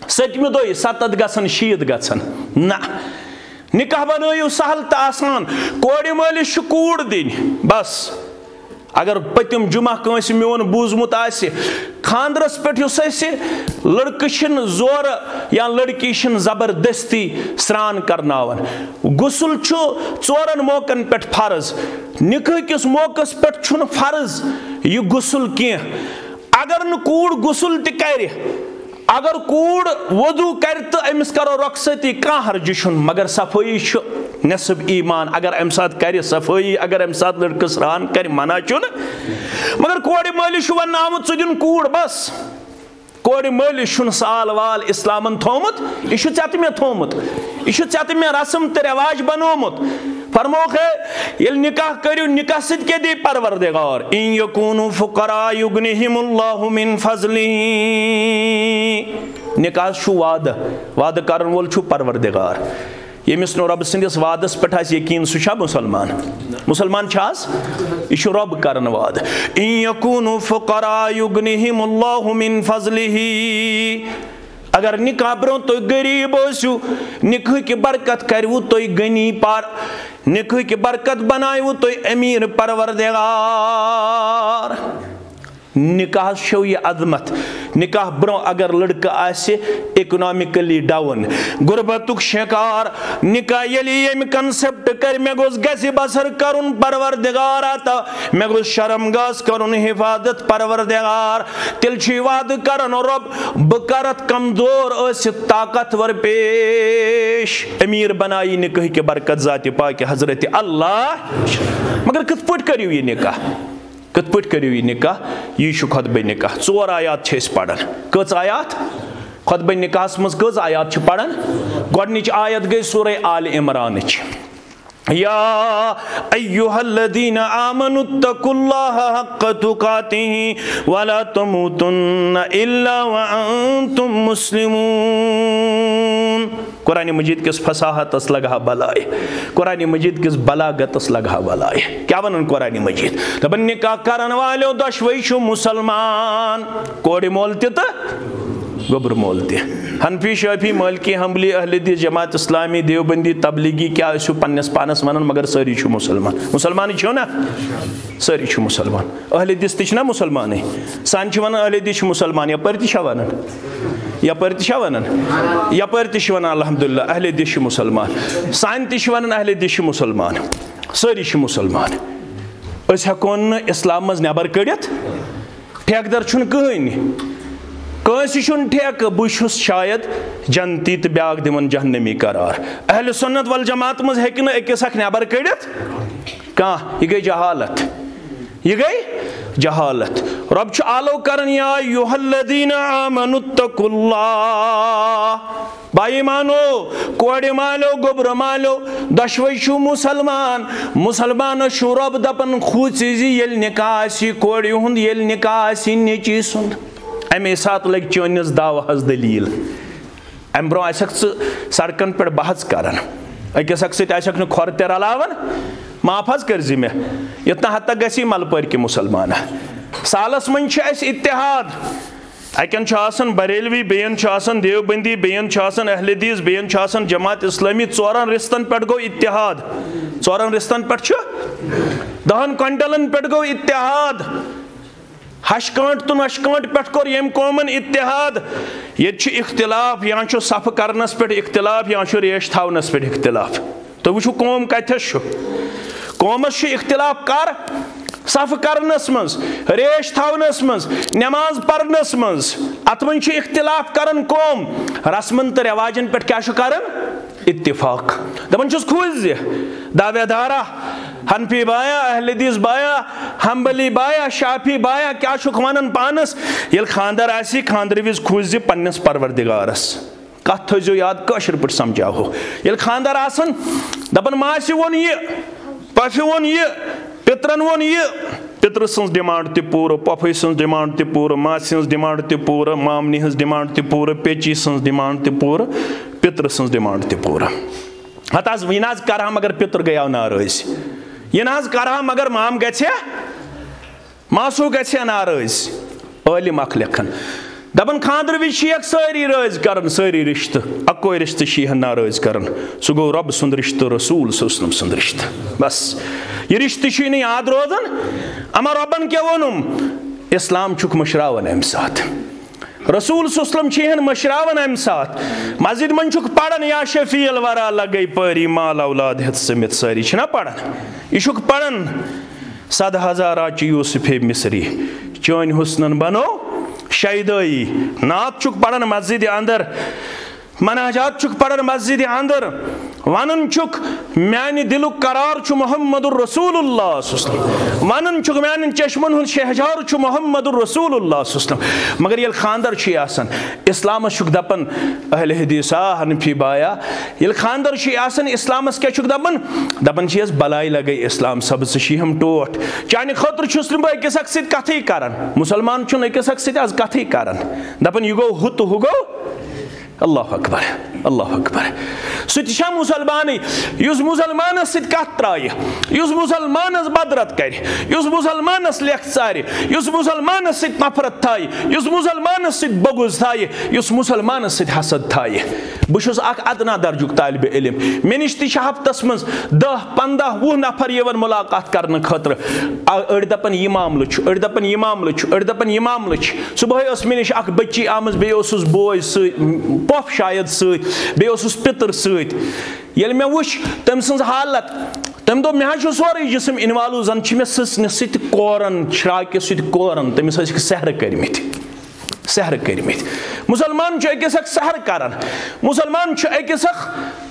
7 दोह 7 गन 60 गन ना। निकाह बनयु सहल तो आसान। कोड़ मालिस कूड़ दिन बस। अगर पतिम जुमा कंस मोन बूजमुत खानदरस पे लड़क जोर या लड़की जबरदस्ती स्नान करनावन। गुसल 4 मौकन पे फर्ज, निकाह किस मौकस पे फर्ज यह गुसल कह। अगर न कूड़ गुसल त अगर कूड़ वजू कर तो अमिस करो रखसती कह हर्ज, मगर सफाई नसब ईमान। अगर अम सात कर सफाई, अगर अम सात लड़क स्नान कर मना चुन। मगर कोड़ मालिस वन आमुत दिन कूड़ बस। कोड़ मालिस साल वाल इस्लामन थोमुत, यह चे मे थोमुत, यह चे मे रस्म तो रिवाज बनोमुत। फरमोख है निकाह करू, निकाह सद के दी परवरदिगार इन यकूनु फुकरा युगनिहिमुल्लाहु मिन फज़लिही। निकाह वाद, वाद करन वोल परवरदिगार। यमिस नो रब सिंदिस वादस पे यकीन सह मुसलमान। मुसलमान यह रब करन वाद। इन यकूनु फुकरा युगनिहिमुल्लाहु मिन फज़लिही। अगर निकाह ब्रो तो गरीब हो, निकाह की बरकत करवु तो गनी पार, निकाह की बरकत बनायु तो अमीर परवरदिगार। निकाह शो ये अजमत। निकाह ब्रो अगर लड़का आसे इकोनॉमिकली डाउन, गुरबतुक शिकार, निकाह ये कंसेप्ट कर मे गोस गसी बसर करुन परवरदिगार आता, मे गोस शर्म गस करुन हिफाजत परवरदिगार। तिल छी वाद करन रब बकरत कमजोर अस ताकतवर पेश, अमीर बनाई निकाह के बरकत जाति पाक हजरत अल्लाह। मगर कत पट करियो ये निकाह, कत पट करियो ये निकाह? यह खुतबे निकाह 4 आयात पढ़न। कच आयात खुतबे निकाह मज कज आयात पढ़न? गोडनिच आयत गई सूरह आल इमरान। या अय्युहल्लज़ीना आमनुत्तकुल्लाह हक्क तुकातिही वला तमूतुन्न इल्ला व अंतुम मुस्लिमून। कुरान मजीद किस फसाहतस लगा बलाए, कुरान मजीद किस बलागतस लगा बलाए। क्या वन कुरान मजीद? दपन निकाह करन वालो दशवै छु मुसलमान, कोड़ मोल त गोबर मोल त। हनफी शफी मालिकी हम्बली अहले हदीस जमात इस्लामी देवबंदी तबलीगी क्या पन्नस पानस वन, मगर सारी छु मुसलमान। मुसलमान छो ना, सारी छु मुसलमान। अहले हदीस त मुसलमान सान वन अहले हदीस मुसलमान। यपर त वन, यपर त वन, यपर त वन अल्हम्दुलिल्लाह अहले हदीस मुसलमान। सान त वन अहले हदीस मुसलमान, सारी छु मुसलमान। अस हेको न इस्लाम मज नेबर कड़ित। ठेकदर छुन कहीं कंस ठेक, बहुत शायद जनती तो ब्याक दिवन जहन्नमी करार। अहले सुन्नत वल जमात मज हेक न अकिस अख नेबर कड़ित कह। यह गई जहालत, यह गई जहालत। रब आलो करन या अय्युहल्लज़ीना आमनुत्तकुल्लाह। भाई मानो कोड़ मालो गोबर मालो दशवै छु मुसलमान। मुसलमान छु रब दपन खूची ये निकाह कोड़ हुंद, ये निकाह नेची सुंद। अमे सात लग चोनिस दावहस दलील। अम ब्रो सड़कन पे बहस कर, अकिस खोर ते रलावन, माफ हज कर मे इतना हद तक गसी मलपर के मुसलमान सालस मन इत्तेहाद अकन बरेलवी बेन देवबंदी बेन अहले हदीस बेन जमात इस्लामी 4 रिश्तन पे गो इत्तेहाद 4 रिश्तन पे 10 क्विंटलन पे गो इत्तेहाद हशकांट तो नशकांट पे कोर यम कौमन इत्तेहाद ये इख्तिलाफ या सफ करनस पे इख्तिलाफ या रेश थवनस पे इख्तिलाफ तो वो कौम कतस कौमस इख्तिलाफ कर सफ करनस मज रेश थवनस मज नमाज परनस मज अत मन इख्तिलाफ करन कौम रस्मन तो रिवाजन पे क्या करन इत्तिफाक दपन खुश दावेदारा हनफी बाया अहले हदीस बाया हम्बली बाया शाफी बाया क्या वन पानस ये खानदर आसी खानदर विज खुश पन्नस परवरदिगारस कथ थो याद कशर पे समझाओ ये खानदर आसन दपन मासी वोन ये पफि वोन ये पित्रन वोन ये पितर सज डिमांड ते पूर पफे सज डिमांड ते पूर मास डिमांड ते पूर मामनी हज डिमांड ते पूर पेची सज डिमांड ते पूर पितर सज डिमांड ते पूर हत वह कर मगर पितर गया नाराज यह कर मगर माम गया मासू गया नाराज आलिम अख लिखन दपन खानदर विज सारी राज कर सारी रिश्त अको रिश्त नाराज कर सह गो रब सुंद रिश्त रसूल सल्लल्लाहु सुंद रिश्त बस यह रिश्त याद रोजान अमा रबन क्या वोनुम इस्लाम चुक मशरावन अम साथ रसूल सल्लल्लाहु मशरावन अम साथ मस्जिद मन चुक पढ़न या शफील वरा लगे परी माल औलाद हथ समित सारी छना पढ़न यह पढ़न 7,000 यूसुफ मिसरी चन हुस्नन बनो शैदई नात चुक पढ़न मस्जिद अंदर मनाजात चुक पढ़न मस्जिद अंदर वन चुक म्यान दिल करार मोहम्मदुर रसूलुल्लाह वन चुक म्यान चश्मन हुन शहजार मोहम्मदुर रसूलुल्लाह मगर ये खानदर इस्लाम चुक दपन अहले हदीसा हनफी बाया ये खानदर इस्लामस क्या चुक दपन दपन बलाई लगे इस्लाम सब हम टोट चाने खतर छुस बह अकिस अख सत कथी करन मुसलमान चुन अकिस अख सत आज कथी करन दपन यह गो हु तो हु गो अल्लाह अकबर सह मुसलमान मुसलमानस सत कथ त्राय मुसलमानस बदरत कर मुसलमानस लेख चार मुसलमानस सत नफरत थाय मुसलमानस सत बगुज थाय मुसलमानस सत हसद थाय बहुत अदना दर्जुक तालिब इल्म मे निश हफ्तस मज 10-15-20 नफर यवन मुलाकात करने खतर अड़ दपन यह मामल अड़ दपन यह मामल अड़ दपन यह मामल सुबह मे निश बच्ची आमज बे बोय पफ शायद सस पितर सत मे वुच तम सज हालत तम दो मे सोरे जिसम इनवालू जन मे ससन सत कोरन शराक सत कोरन तमिस सहर करमित मुसलमान अकिस सहर करान मुसलमान अकिस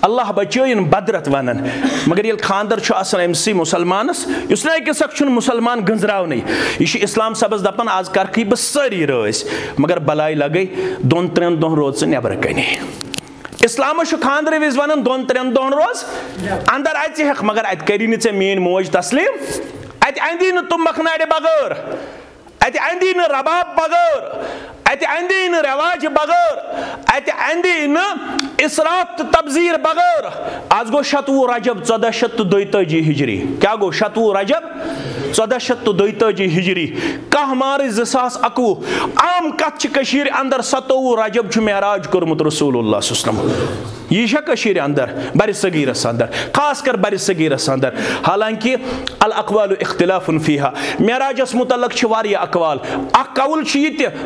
अल्लाह बचन बदरत वनान मगर ये खानदर अमसी मुसलमानस इस अकिस मुसलमान गंजरावन यह इस्लाम सबस दपन आज कर बह सारी राज मगर बलाई लगे 2-3 दोह रोज नबर कन इस्लाम खानदर विज वन 2-3 दोहन रोज अंदर अ मगर अत करी चे मेन मोज तस्लीम अत अंदी न तुम मखनाड़े बगैर अत अंदी न रबाब बगैर अत अंदी न रवाज बगैर अत अंदी न इसराफ तबजीर बगैर आज गो 19 रजब 1442 हिजरी क्या गो 19 रजब 1442 हिजरी 10 मार्च 2021 आम कत अंदर 27 रजब मेराज कोरमुत रसूलुल्लाह सल्लल्लाहु यह कशीर अंदर बर सगीरस अंदर खास कर बर सगीरस अंदर हालांकि अल अक़वालु इख्तिलाफुन फीहा मेराजस मुतल्लक वारिया अक़वाल अख कौल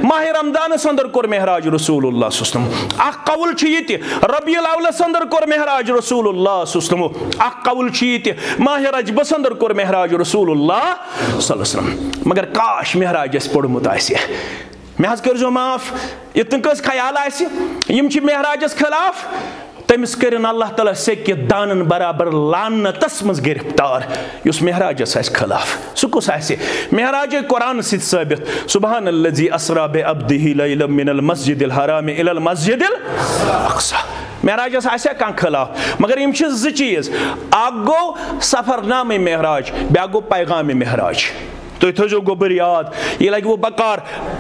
माह रमदानस अंदर कोर मेहराज रसूलुल्लाह सल्लल्लाहु अख कौल रबीउल अव्वलस अंदर कोर मेहराज रसूलुल्लाह सल्लल्लाहु अख कौल माह रजबस अंदर कोर मेहराज रसूलुल्लाह सल्लल्लाहु मगर काश मेहराजस पोड़मुत आसि मे कर माफ इत कस ख्याल मेहराजस खिलाफ तमिस कर अल्लाह ताला सेक दानन बराबर लानतस मज गिरफ्तार युस मेहराजस खिलाफ सह कुस मेहराज कुरान सत साबित सुबहानल्लज़ी अस्रा बिअब्दिही लैलन मिनल मस्जिदिल हराम इलल मस्जिदिल अक़सा मेहराजस आसा कह खिलाफ मगर यम ज चीज अख गो सफरनामे मेहराज ब्या गो पैगाम मेहराज तो थो गोबर याद ये लगे वो बकार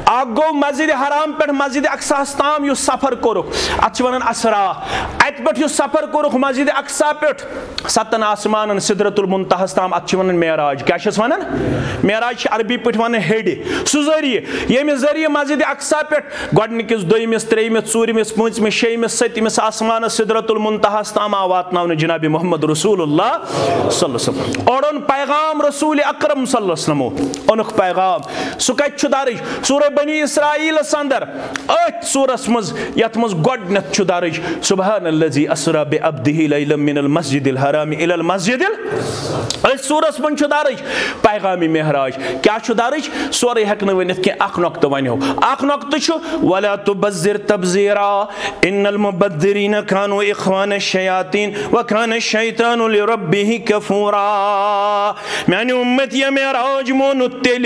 अख गो मस्जिद हराम पे मस्जिद अक्सा ताम यु सफर कोरुख अत वन असरा अत पे सफर कोरुख मस्जिद अक्सा पे 7 आसमान सिदरतुल मुंतहा ताम अत वन मेराज क्या वन मेराज अरबी पे वन हेड सह जरिए ये जरिए मस्जिद अक्सा पे गोडनिकिस दोयमिस त्रेयमिस चूरमिस पूंचमिस शेयमिस सतमिस आसमान सिदरतुल मुंतहा ताम वातनावन जनाब मोहम्मद रसूलुल्लाह सल्लल्लाहु अलैहि वसल्लम और उन पैगाम रसूल अकरम सल्लल्लाहु अलैहि वसल्लम उनुक पैगाम सु कत दर्ज सूरह बनी इसराइल अंदर अथ सूरस मज यत मज गोडनथ छु दर्ज सुब्हानल्लज़ी अस्रा बिअब्दिही लैलन मिनल मस्जिदिल हराम इलल मस्जिदिल अथ सूरस मज छु दर्ज पैगाम मेहराज क्या छु दर्ज सोरे हकन वनित के अख नक्त वन्यो अख नक्त छु वला तुबज़िर तबज़ीरा इन्नल मुबद्दिरीन कानू इख्वान शयातीन व कान शैतानु लिरब्बिही कफूरा माने उम्मत ये मेहराज मोन तेल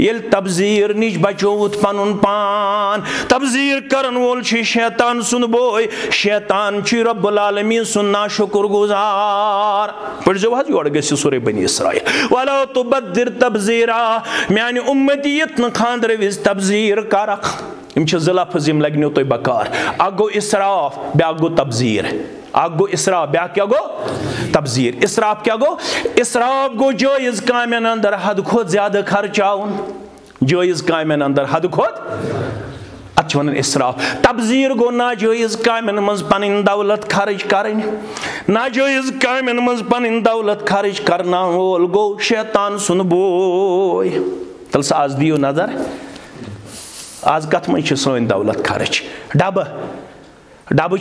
येल तबज़ीर निश बचोत पनुन पान तबज़ीर करन वोल छ शैतान सुन बोय शैतान छ रब्बुल आलमीन सुन नाशुक्र गुजार पर जो हज योड़ गस सूरह बनी इसराइल वला तुबद्दिर तबज़ीरा माने उम्मती यतन खांदर विज तबज़ीर करख इम छ ज़लफ़ यम लगनो तो बकार अगो इसराफ ब्यागो तबज़ीर अगो इसराफ ब्या क्या गो तबज़ीर इसराफ क्या गो इसराफ गो जायज़ कामन अंदर हद खोद ज्यादा खर्चाउन जायज़ कामन अंदर हद खोद अच्छा वन इसराफ तबज़ीर गो नाजायज़ कामन मज पन दौलत खर्च करन नाजायज़ कामन मज पन दौलत खर्च करना वोल गो शैतान सुन बोय तल सा आज दियो नजर आज कत मज सन दौलत खर्च डब डब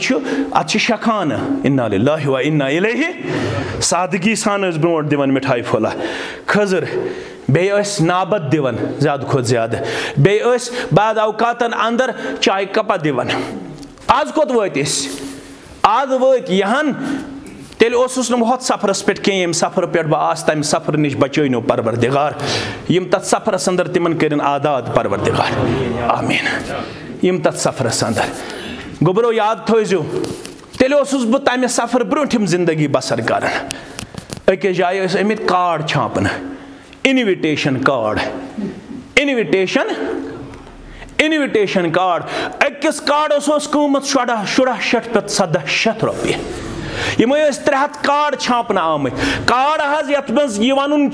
अत शखान इन्ना लिल्लाहि व इन्ना इलैहि सादगी सान ब्रोट दिवन मिठाई फुला खजर बे नाबत दिवन ज्यादा खुद ज्यादा बे बाद अवकातन अंदर चाय कपा दिवन आज कोत वत आज वत यहान तेल ओसुस न बहुत सफरस पे कम सफर पे बस तम सफर नश बचो परवरदिगार यम तथ सफरस अंदर तिमन कर आदाद परवरदिगार आमीन यम तथ सफरस अंदर गोबरो याद थो तेल बह तमें सफर ब्रोठम जिंदगी बसर कर अकिस जाए अमित कार्ड छापन इनविटेशन कार्ड इनविटेशन कार्ड अकिस कार्डस कीमत 17,700 रुपये यम 300 कार्ड छापन आम कार्ड हज यत मज वन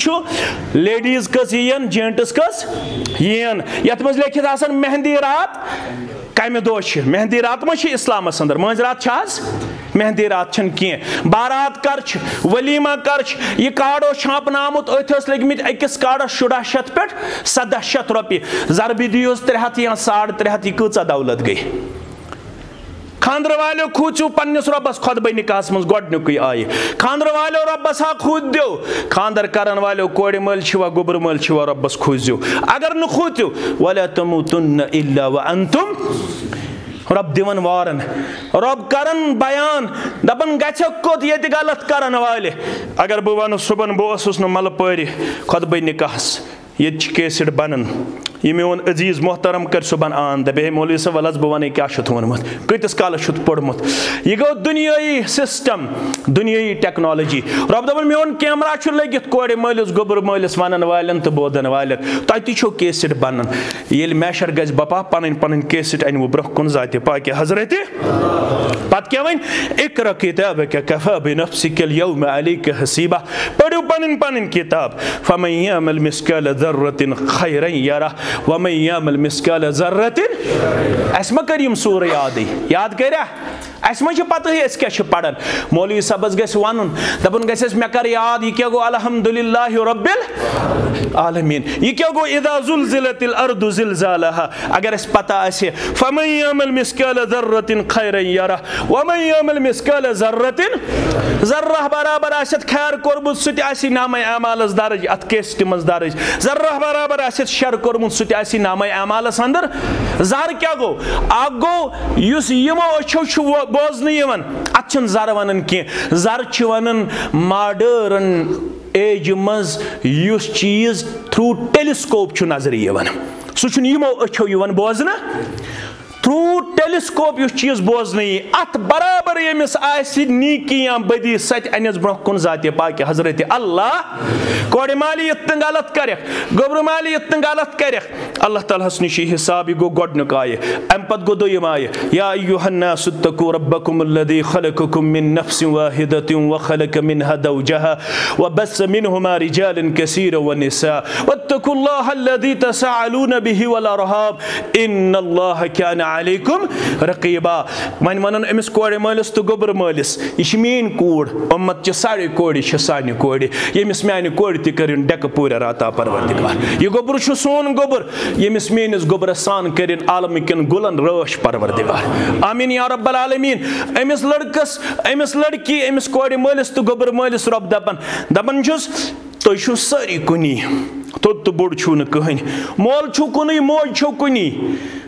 लेडीज कस यन जेंट्स कस यन यत मज लिखित आसान मेहंदी रात कम दह मेहंदी रात मा इस्लामस अंदर मज रात मेहंदी रात कह बारात कर वलीमा कर यह कार्ड छापन आमुत अथ लगित अकिस कार्डस 1700 पे 1700 रुपये जरबी दियो 300 या 350 यह कच दौलत गई खानदर वालो खूचू पन्निस रब्बस खुतबे निकाहस मज गोडनुक आय खानदर वालो रब्बस हा खूद दो खानदर करन वालो कोड़ मल छवा गोबर मल छवा रब्बस खूजो अगर न खूचो वला तमुतुन्न इल्ला व अंतुम रब दिवन वारन रब करन बयान दपन गछ कोत ये गलत करन वाले अगर बह वन सुबन बह न मल परि खुतबे निकाहस ये कैसेट बनन ये मोन अजीज मोहतरम कर सुबन आन दे मौलवी साहब वलस बह वन क्या वोनमुत कतिस कालस पोर्मुत यह गो दुनियाई सिस्टम दुनियाई टेक्नोलॉजी रब दपन मोन कैमरा लगित कोड़ मलिस गोबर मलिस वन वालन तो बोदन वालन तथो कैसेट बनन ये मैशर गज बपा पन पन कैसेट अन ब्रोह कुन जात पाक हजरत पत क्या वन इकरा किताबक कफा बिनफ्सिकल यौम अलैका हसीबा पढ़ो पन पन किताब फमन यअमल मिस्काल ज़र्रतिन खैरन यरा वमन यअमल मिस्काल ज़र्रतिन अस्मा करीम सूर याद करा अस मे पता क्या पढ़ान मौलवी सबस गस वन दपन गस मे कर याद यह क्या गो अल्हम्दुलिल्लाहि रब्बिल आलमीन यह क्या गो इज़ा ज़ुलज़िलतिल अर्दु ज़िलज़ालहा अगर अस पता आसे फमन यअमल मिस्काल ज़र्रतिन खैरन यरा वमन यअमल मिस्काल ज़र्रतिन ज़र्रह बराबर आसत खैर कोरमुत सु आसि नामे अमालस दर्ज अत केस्ट मज दर्ज ज़र्रह बराबर आसत शर कोरमुत सु आसि नामे अमालस अंदर ज़र क्या गो अग गो युस यमो अच्छो बोजन अत ज़र वन कह ज़र वन मॉडर्न एज मज युस चीज थ्रू टेलीस्कोप नजर यमो अच्छो बोजन थ्रू टेलीस्कोप यह चीज बोजन अत बराबर यमिस नीकी या बदी सत अनिस ब्रोह कुन जात पाक हजरत अल्लाह कोड़ माली इतन गलत कर गोबर माली इतन गलत कर अल्लाह ताला निश हिसाब यह गो गोडनुक आय अम पत गो दोयम आय या अय्युहन्नास इत्तकू रब्बकुम अल्लज़ी खलक़कुम मिन नफ्सिन वाहिदतिन व खलक़ मिनहा ज़ौजहा व बस्स मिनहुमा रिजालन कसीरन व निसा वत्तकुल्लाह अल्लज़ी तसअलून बिही वल अरहाम इन्नल्लाह कान अलैकुम रक़ीबा। वन वनन अमिस कोड़ मालिस तो गोबर मालिस यह मीन कूड़ उम्मत च सारे कोड़ सानि कोड़ यमिस म्यान कोड़ त करिन डेक पूरा राता परवरदिगार। यह गोबर सोन गोबर यमिस मेनिस गोबर सान करिन आलम किन गुलन रोश परवरदिगार आमीन या रब्बल आलमीन। अमिस लड़कस अमिस लड़की अमिस कोड़ मालिस तो गोबर मालिस रब दपन छुस तुम छो सारी कुनी तोत तो बोड़ छू न कहन मोल छू कुनी मोज छो कुनी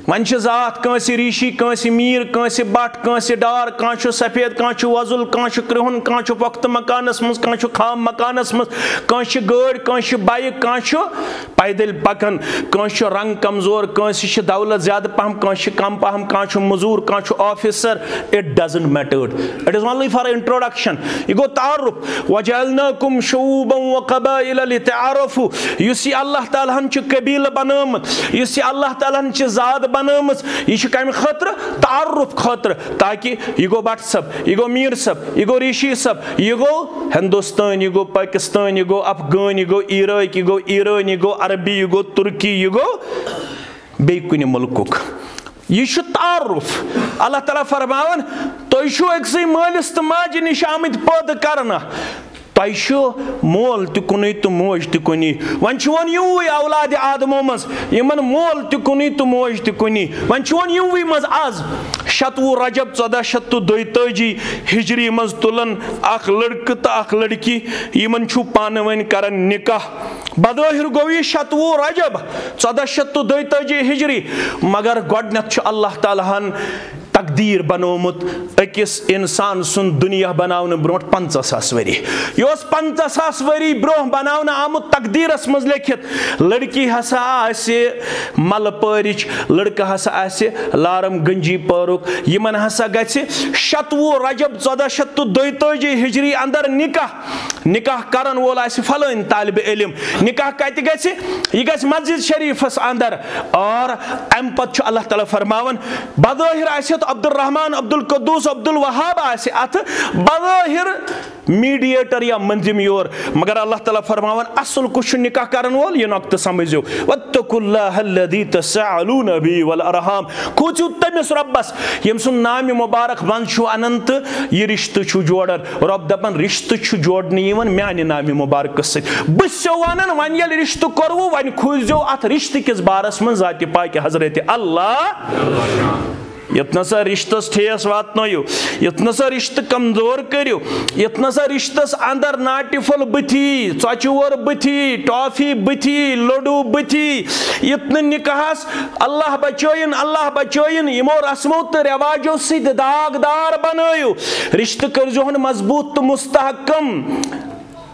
वन जात कंस ऋषि कंस मीर कंस बट कंस डार कह सफेद कह वजुल कह क्रिहुन कह पोख्त मकानस मज कह खाम मकानस मज कह गाड़ कह बाइक कह पैदल पकन कह रंग कमजोर कह दौलत ज्यादा पहम कह कम पहम कह मजूर कह officer it doesn't matter it is only for introduction यह गो तारुफ वजअलनाकुम शुऊबन व क़बाइल लितअरफू युस अल्लाह ताला हन कबील बनामत युस अल्लाह ताला हन जात बनामत यह कम खतर तारुफ खतर ताकि यह गो भट सब यह गो मीर सब यह गो ऋषि सब यह गो हिंदुस्तान यह गो पाकिस्तान यह गो अफगान यह गो इराक यह गो ईरान यह गो अरबी यह गो तुर्की यह गो बे कुन मुल्कुक यह तारुफ। अल्लाह ताला फरमावन तुम अक्सै मालिस तो माज निश आमत पैदा करना तुम मोल तुकुन तो मोज तुकुन वन यूं औलाद आदमो मज यमन मोल तुकुन तो मोज तुकुन वन यूं मज आज 19 रजब 1442 हिजरी मज तुलन अख लड़क तो अख लड़की यमन पान वन कर निकाह बदहिर गो 19 रजब 1442 हिजरी मगर गोडनथ अल्लाह ताला हन तकदीर बनोमुत अकिस इंसान सुन दुनिया बनावन ब्रोह 50,000 वरी यह 50,000 वरी ब्रोह बनावन आमुत तकदीरस मज लिखित लड़की हसा आसे मल परिच लड़का हसा आसे लारम गंजी परुक यमन हसा गछि 19 रजब 1442 हिजरी अंदर निकाह करन वोल आसे फलान तालिब इल्म निकाह कत गछि यह गछि मस्जिद शरीफस अंदर और अम पत अल्लाह ताला फरमावन बदहिर आसे अब्दुल रहमान अब्दुल कुद्दूस अब्दुल वहाब आसे अत बदहिर मीडिएटर या मंजिम योर मगर अल्लाह ताला फरमावन असल कुछ निकाह करन वोल ये नक्त समझो वत्तकुल्लाह अल्लज़ी तसअलून बिही वल अरहाम खोचु तमिस रब्बस यम सुन नाम मुबारक वन छु अनंत ये रिश्ते छु जोड़न रब दपन रिश्ते छु जोड़न यवन म्यानि नाम मुबारक सत बसो वनन वन ये रिश्ते करवो वन खुजो अत रिश्ते किस बारस मन जात पाक हजरत अल्लाह यतना सा रिश्तस ठेस वातनयो यतना सा रिश्ते कमजोर करियो यतना सा रिश्तस अंदर नाटिफल बथी चचुवर बथी टॉफी बथी लड्डू बथी यतन निकाहस अल्लाह बचोइन यमो रस्मो तो रिवाजों सिद दागदार बनायो रिश्ते करजोहन मजबूत तो मुस्तहकम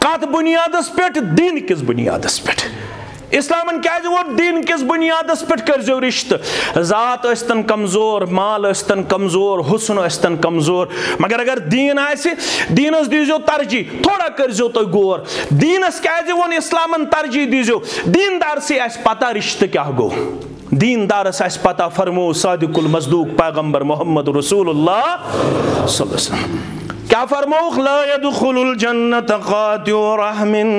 कत बुनियादस पे दीन किस बुनियादस पे इस्लामन क्या वो दीन किस बुनियादस पे करजो रिश्ते जात अस्तन कमजोर माल अस्तन कमजोर हुस्न अस्तन कमजोर मगर अगर दीन आसे दीनस दीजो तरजी थोड़ा करजो तो गौर दीनस क्या वो इस्लामन तरजी दीजो दीनदार से आस पता रिश्ते क्या गो दीनदार आस पता फरमो सादिकुल मसदूक पैगंबर मोहम्मद रसूलुल्लाह सल्लल्लाहु अलैहि वसल्लम क्या फरमो ला यदखुलुल जन्नत क़ातिउ रहमिन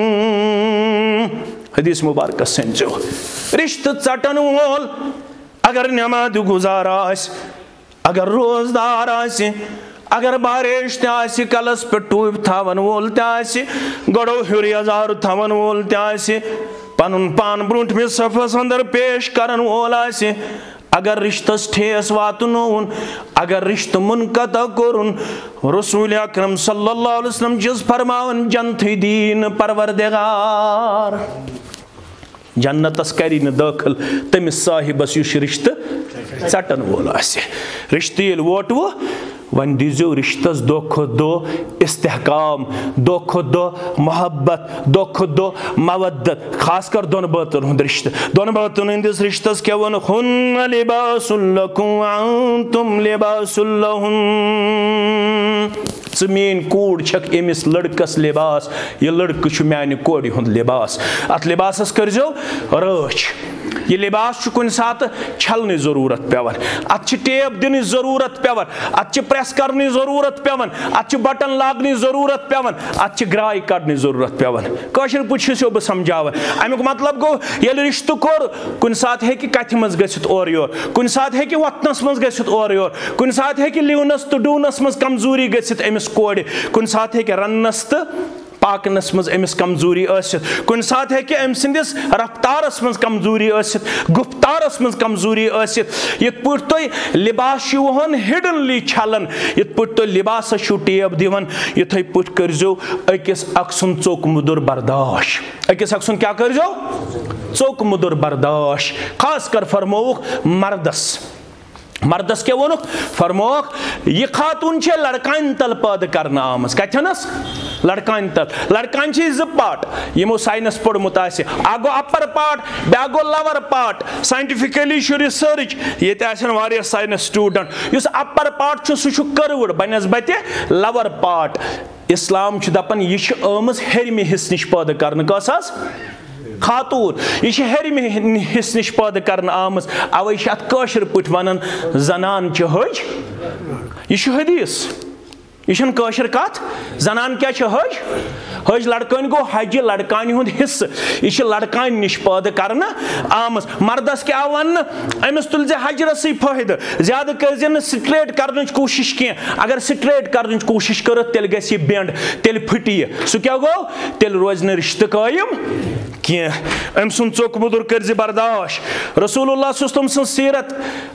हदीस मुबारक समझो रिश्ते चटन वोल अगर नमाज गुजार अगर रोजदार अगर बारिश ते कलस पे टूब थावन वोल ते गड़ो हुरियाजार थावन वोल ते पनुन पान ब्रुंट में सफस अंदर पेश करन वोल अगर रिश्तस ठेस वातनोन अगर रिश्त मुनक़ता कोरुन रसूल अकरम सल्लल्लाहु अलैहि वसल्लम जिस फरमावन जन्नत दीन परवरदिगार जन्नतस करी न दाखिल तमिस साहिबस युश रिश्ते चटन वोल आसे रिश्ते वोट वो वन दीजियो रिश्तस दो खुद दो इस्तेहकाम, दो खुद दो मोहब्बत, दो खुद दो मवद्दत, खासकर दोन बातन हुंद रिश्ते, दोन बातन हंदिस रिश्तस क्या वन हुन्ना लिबासुल लकुम व अंतुम लिबासुल लहुन। मीन कूड़ छक एमिस लड़कस लिबास, ये लड़क माने कोड़ हुंद लिबास। अत लिबासस करजो रच। ये लिबास कुन सात छलने जरूरत पेवन, अत टेप दिन जरूरत पेवन, अत प्रेस करने जरूरत पेवन, अत बटन लागने जरूरत पेवन, अत ग्राय कड़ने जरूरत पेवन। कशर पुछो बह समझावन अमुक मतलब गो ये रिश्त कोर कुन सात है कि कथ मज गसित और योर, कुन सात है कि वतनस मज गसित और योर, कुन सात है कि लिवनस तो डूनस मज कमजोरी गसित अमिस कोड़, कुन सात है कि रन्नस तो पाकनस मज अमिस कमजोरी आसित, कुन सात है कि अम सिंदिस रफ्तारस मज कमजोरी आसित, गुफ्तारस मज कमजोरी आसित। यत पुट तुय लिबास वहान हिडनली छलन, यत पुट तुय लिबास टेप दिवन, यथै पुट करजो अकिस अक्सुन चोक मुदुर बर्दाश्त, अकिस अक्सुन क्या करजो चोक मुदुर बर्दाश्त। खास कर फरमोक मर्दस, मर्दस क्या वोनुक फरमोक ये खातून छे लड़कान तल पैदा करना आमस, कथनस लड़कान तल, लड़कान छे ज पार्ट यमो साइंस पढ़मुत आसे, आगो अपर पार्ट ब्यागो लवर पार्ट, साइंटिफिकली छु रिसर्च ये आसन वारिया साइंस स्टूडेंट युस अपर पार्ट छु सु छु कर्वड बनस्बते लवर पार्ट। इस्लाम छु दपन ये छु आमस हेरमि हिस्स निश पैदा करना कसस खातून, यह हेरमि हिस्स निश पैदा करना आमस, अवै अत कशर पट वनान जनान च हज, यह हदीस, यह कशर कथ, जनान क्या हज, हज लड़कन गो हज लड़कान हुंद हिस्स, यह लड़कान निश पैदा करना आमस। मर्दस क्या वन अमिस तुल हजरस फायद, ज्यादा कर स्ट्रेट करने कोशिश कह, अगर स्ट्रेट करने कोशिश कर तेल गि बेंड, तेल फटी सह क्या गो, तेल रोज न रिश्त कायम कह। अम सुन चोक मुदुर कर बर्दाश्त। रसूलुल्लाह सल्लल्लाहु अलैहि वसल्लम सीरत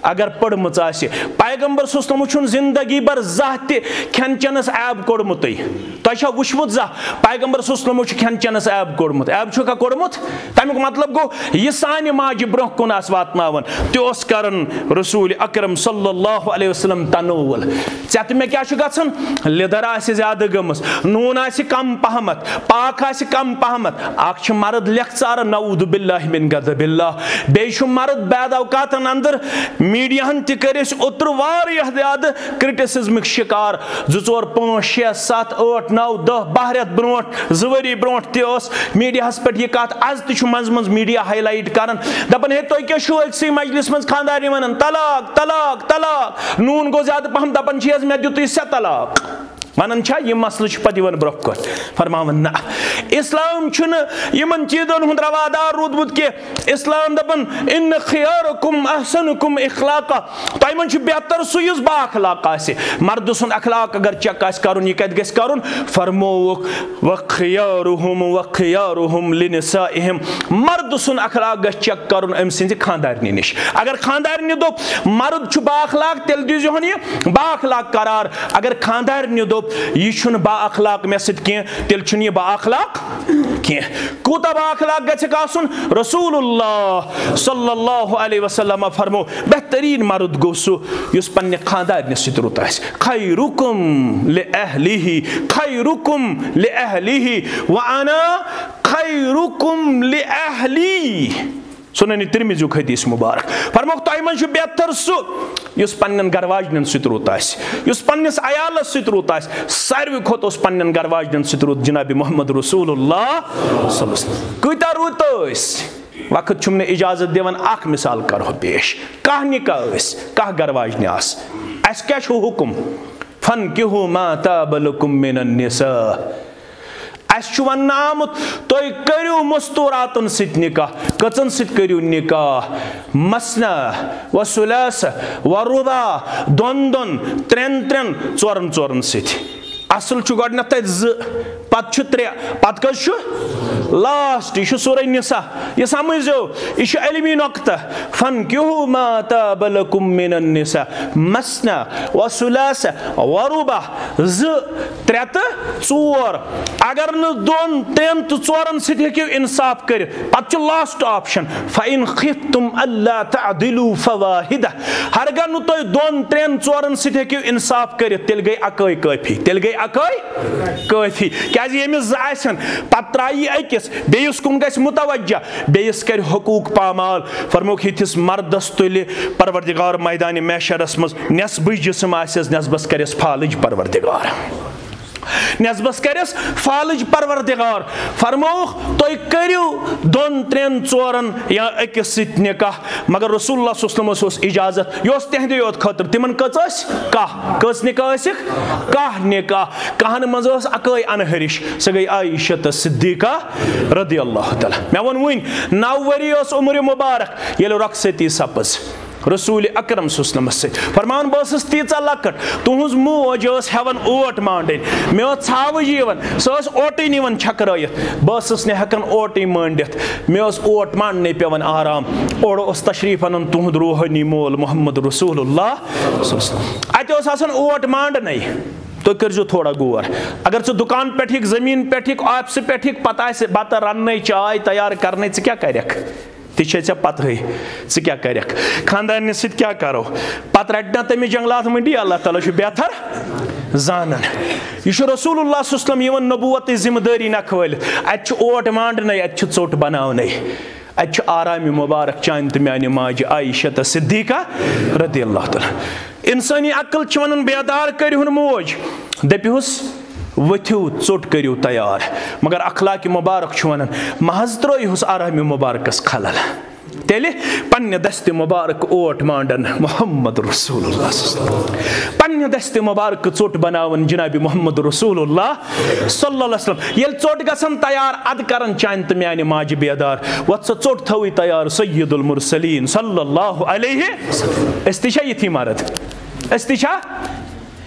अगर पढ़मुत आसि, पैगंबर सल्लल्लाहु अलैहि वसल्लम जिंदगी भर जह ते खेन चनस ऐब कोड़मुत, तुह वुचमुत जह पैगंबर सल्लल्लाहु अलैहि वसल्लम खेन चनस ऐब कोड़मुत, ऐब छुका कोड़मुत, तमिक मतलब गो यह सानि माजि ब्रोह कुन आस वातनावन, त्योस करन रसूल अकरम सल्लल्लाहु अलैहि वसल्लम तनोवल। चत में क्या गसन लिदर आसि ज्यादा गमस, नून आसि कम पहमत, पाक आसि कम पहमत, अख मर्द लेखचार नऊदु बिल्लाहि मिन गज़बिल्लाह, बेशु मर्द बैद औकातन अंदर मीडियाहन त करिस उतर वारियह ज्यादा क्रिटिसिज्मिक शिकार, 2 4 5 6 7 8 9 10 12 ब्रोट 2 वरी ब्रोट तस मीडियाहस पे यह कत आज तु मज मज मीडिया हाईलाइट करन, दपन हे तुह क्या छु अक्सै मजलिस मज खानदारी वनान तलाक तलाक तलाक, नून गो ज्यादा पहम दपन छेज मे दितुय 7 तलाक वनान छा यह मसल पत वन ब्रोह कत फरमावन ना इस्लाम यमन चीजन हुंद रवादार रूदमुत के। इस्लाम दपन इन खियारुकुम अहसनुकुम इखलाका, तोय मन बेहतर सु युस बा अखलाक आसे, मर्द सुन अखलाक अगर चेक आस करुन, यह कत गस करुन, फरमोक व खियारुहुम लिनिसाइहिम, मर्द सुन अखलाक गस चेक करुन अम सिंज खानदारनी निश। अगर खानदारनी दोप मर्द छु बा अखलाक तेल दीजियोन यह बा अखलाक करार, अगर खानदारनी दोप यह बा अखलाक मे सत कह तेल यह बा अखलाक कह। कूता बा अखलाक गछ आसन, रसूलुल्लाह सल्लल्लाहु अलैहि वसल्लम फरमो बेहतरीन मर्द गो सु युस पन्ने खानदारनि सत रुत आस, खैरुकुम लिअहलिही खैरुकुम लिअहलिही व अना खैरुकुम लिअहली। सुनन तिरमिज़ी हदीस मुबारक फरमोक तुह मन बेहतर सु युस पन्न गरवाजन सत रुत आस, युस पन्निस अयालस सत रुत आस, सारवी खोत उस पन्न गरवाजन सत रुत जनाब मोहम्मद रसूलुल्लाह सल्लल्लाहु अलैहि वसल्लम। कूता रुत वक्त छुम ने इजाजत दिवन अख मिसाल करो पेश, कह निकाह कह गरवाजन आस, अस क्या हुकुम फनकिहु मा ताब लकुम मिनन निसा, अस वन आमुत तुम करू मस्तूरातन सत निकाह, कचन सत करू निकाह, मसना व सुलास व रुबा, दोन दोन त्रेन त्रेन चोरन चोरन सत। असल गोडनथ तत 2 पत 3 पत कस लास्ट यह सूरह निसा यह समझो यह इल्मी नुक्ता फनकिहू मा ताब लकुम मिनन निसा मसना व सुलासा व रुबा 2 3 तो 4 अगर न 2 3 तो 4 सत हेकियो इंसाफ कर पत लास्ट ऑप्शन फइन खिफ्तुम अल्ला तअदिलू फवाहिदा हरगर न तो 2 3 4 सत हेकियो इंसाफ कर तेल गई अकई काफी तेल गई अकई काफी क्या यमिस आसन पत त्राई अकिस बेस कुन गस मुतवज्जा बेस कर हुकूक पामाल फरमोक हिथिस मर्दस तुल परवरदिगार मैदान महशरस मज नेस्बह जिस्म आसिस नेस्बस करस फालज परवरदिगार नेस्बस करस फालज परवरदिगार फरमोख तुम करियो 2 3 4 या अकिस सत निकाह मगर रसूलुल्लाह सल्लल्लाहु अलैहि वसल्लम इजाजत योस तेहदे योत खतर तिमन कस कस निकाह कह निकाह कहन मज अकई अनहरिश स गई आयशा सिद्दीका रदियल्लाहु ताला मे वन वन 9 वरी उम्र मुबारक ये रखसती सपज रसूल अकरम सल्लल्लाहु अलैहि वसल्लम फरमान बस तीचा लकट तुहज मोज हेवन ओट मांडन मे छाव जीवन सस ओट निवन छकरायत बस ने हकन ओट मांडित मे ओट मांडने पेवन आराम ओड़ तशरीफ अन तुहद रूहानी मोल मोहम्मद रसूलुल्लाह अत ओट मांडन तो कर थोड़ा गौर अगर च दुकान पे जमीन पे ऑफिस पे पता बत रन चाय तैयार करने क्या करक चे पत क्या कर खानदान सत क्या करो पत रटना तमिस जंगलात मंडी अल्लाह ताला बेहतर जानन यह रसूलुल्लाह सल्लल्लाहु अलैहि वसल्लम नबूवत जिम्मेदारी नखल अत ओट मांडन अत चोट बनावन अत आराम मुबारक चान तो माने माज आयशा सिद्दीका रदियल्लाहु ताला इंसानी अकल वन बेदार करिहुन मोज दपिहुस वथिव चोट करियो तैयार मगर अखलाक मुबारक वन महज त्रोहुस आराम मुबारकस खलल तेल पन्ने दस्त मुबारक ओट मांडन मोहम्मद रसूलुल्लाह पन्ने दस्त मुबारक चोट बनावन जनाब मोहम्मद रसूलुल्लाह सल्लल्लाहु अलैहि वसल्लम ये चोट गसन तैयार अद करन चान तो माने माज बेदार वत्स चोट थवी तैयार सय्यदुल मुरसलीन सल्लल्लाहु अलैहि वसल्लम इस्तिशा यथी मरद इस्तिशा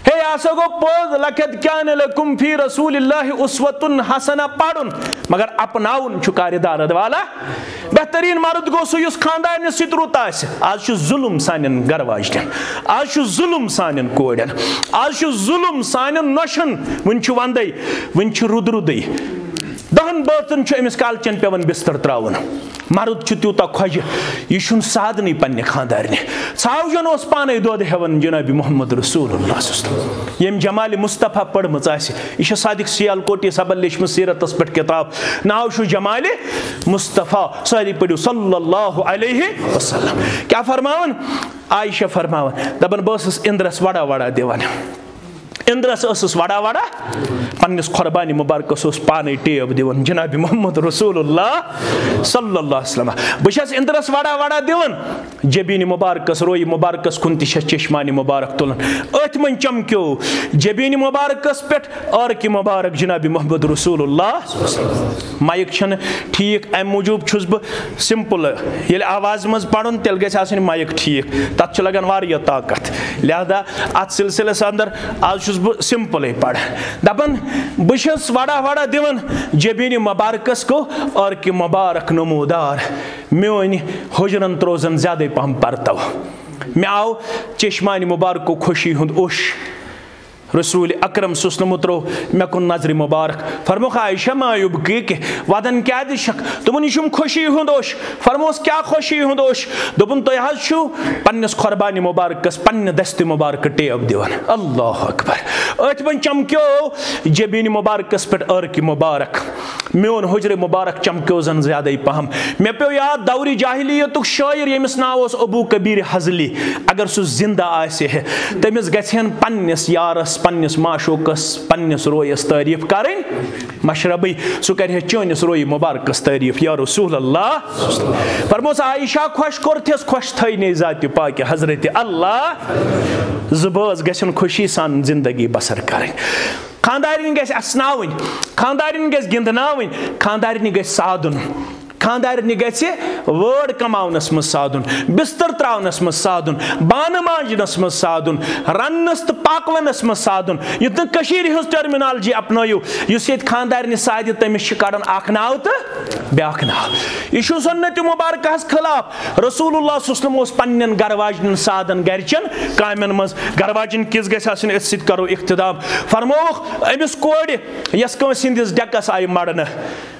हे आसो गो पोज लकद कान लकुम फी रसूलिल्लाहि उस्वतुन हसना पढ़ुन मगर अपनाउन चुकारिदार वाला बेहतरीन मर्द गो सो खानदान सत रुत आज जुल्म सान घर वाजन आज जुल्म सान कोड़न आज जुल्म सान नशन वन वंद वन रुद रुद 10 बातन अमिस कालचन पेवन बिस्तर त्रावन मर्द तूत खोज यह साधन पन्ने खानदारने छावजन पान दोद हेवन जनाब मोहम्मद रसूलुल्लाह यम जमाल मुस्तफ़ा पढ़म यह सादिक सियालकोटी सबल लेचम सीरतस पे किताब नाव जमाल मुस्तफ़ा सारी पढ़ो सल्लल्लाहु अलैहि वसल्लम क्या फरमावन आयशा फरमावन दपन बस इंद्रस वड़ा वड़ा दिवान इंद्रस वड़ा वड़ा पन्निस खुरबानी मुबारकस पान टेब दिवन जनाब मोहम्मद रसूलुल्लाह सल्लल्लाहु अलैहि वसल्लम बस इंद्रस वड़ा वड़ा दिवन जबीन मुबारकस रोई मुबारकस कुन चश्मानी मुबारक तुलन अथ मन चमक्यो जबीन मुबारकस पे और कि मुबारक जनाब मोहम्मद रसूलुल्लाह माइक छन ठीक अम मूजूब छुस बह सिंपल ये आवाज मज पढ़ुन तेल गछ आसन माइक ठीक तत लगन वारिया ताकत लिहाजा अत सिलसिलस अंदर आज सिंपल पढ़ दपन बस वड़ा वड़ा दिवन जबीन मुबारकस को और कि मुबारक नमूदार मोन हुजरन त्रोजन ज्यादा पहम परतव मे आव चश्मान मुबारक को खुशी हुंद उश रसूल अकरम सल्लल्लाहु त्रो मे कुन नजर मुबारक फरमोख आयशा मायूब के वदन क्या शक तुमन यह खुशी हुंदोश फरमोस क्या खुशी हुंदोश दोपन तुम हजू पन्नस खुरबानी मुबारकस पन्ने दस्त मुबारक टेब दिवन अल्लाह अकबर अथ मन चमक्यो जबीन मुबारकस पे अर्क मुबारक मोन हुजर मुबारक चमक्यो जन ज्यादा पहम मे पे याद दौरी जाहिलियत शायर यमिस नाव अबू कबीर हजली अगर सह जिंदा आसे तमिस गन पन्नस यारस पन्नस माशूकस पन्नस रोयस तारीफ करें मशरबी सह कर चनिस रोय मुबारकस तारीफ या रसूल अल्लाह फरमोस आयशा खुश कोरथिस खुश थने जात पाक हजरत अल्लाह जुबाज गन खुशी सान जिंदगी बसर करें खानदारिन गस असनावन खानदारिन गस गिंदनावन खानदारिन गस सादुन खानदारनि गژھِ वٲر कमावनस मज साधुन, बिस्तर त्रावनस मज साधुन, बानह मांजनस मज साधुन, रन्नस तो पाकवनस मज साधुन। युत कशीर हंस टर्मिनोलॉजी अपनायु युस येत खानदारनि साधि तमिस कड़न अख नाव तो ब्याख नाव। यह सुन्नत मुबारकहस खिलाफ। रसूलुल्लाह सल्लल्लाहु अलैहि वसल्लम पन्नन गरवाजन साधन गरचन कामन मज गरवाजन किस गژھِ आसनि अथ सत करो इख्तिदाम। फरमोवुख अमिस कोड़ यस कंस हिंदिस डेकस आयि मरन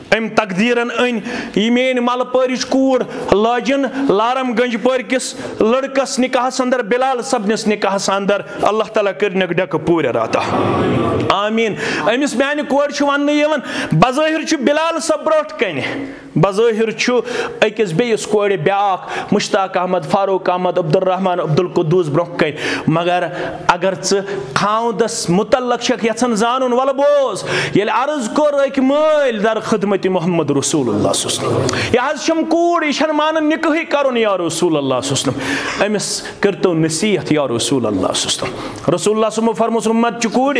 अम तकदीरन अन यह मेन मल परिच कूड़ लाजन लारम गंज पर किस लड़कस निकाहस अंदर बिलाल सबनिस निकाहस अंदर अल्लाह ताला करनक डेक पूरे राता आमीन। अमिस म्यान कोड़ वन यवन बज़ाहिर बिलाल सब ब्रोट कन बज़ाहिर अकिस बेस कोड़ ब्याख मुश्ताक अहमद फारूक अहमद अब्दुलरहमान अब्दुल कुद्दूस ब्रोह कन मगर अगर खावदस मुतल्लक यन जानन वल बोज ये अर्ज कोर अक मल दर खिदमत मोहम्मद रसूलुल्लाह सल्लल्लाहु यह शम कूड़ यह मान निकाह कर या रसूलुल्लाह सल्लल्लाहु अमिस करतो नसीहत या रसूलुल्लाह सल्लल्लाहु रसूलुल्लाह सल्लल्लाहु फरमोस उम्मत कूड़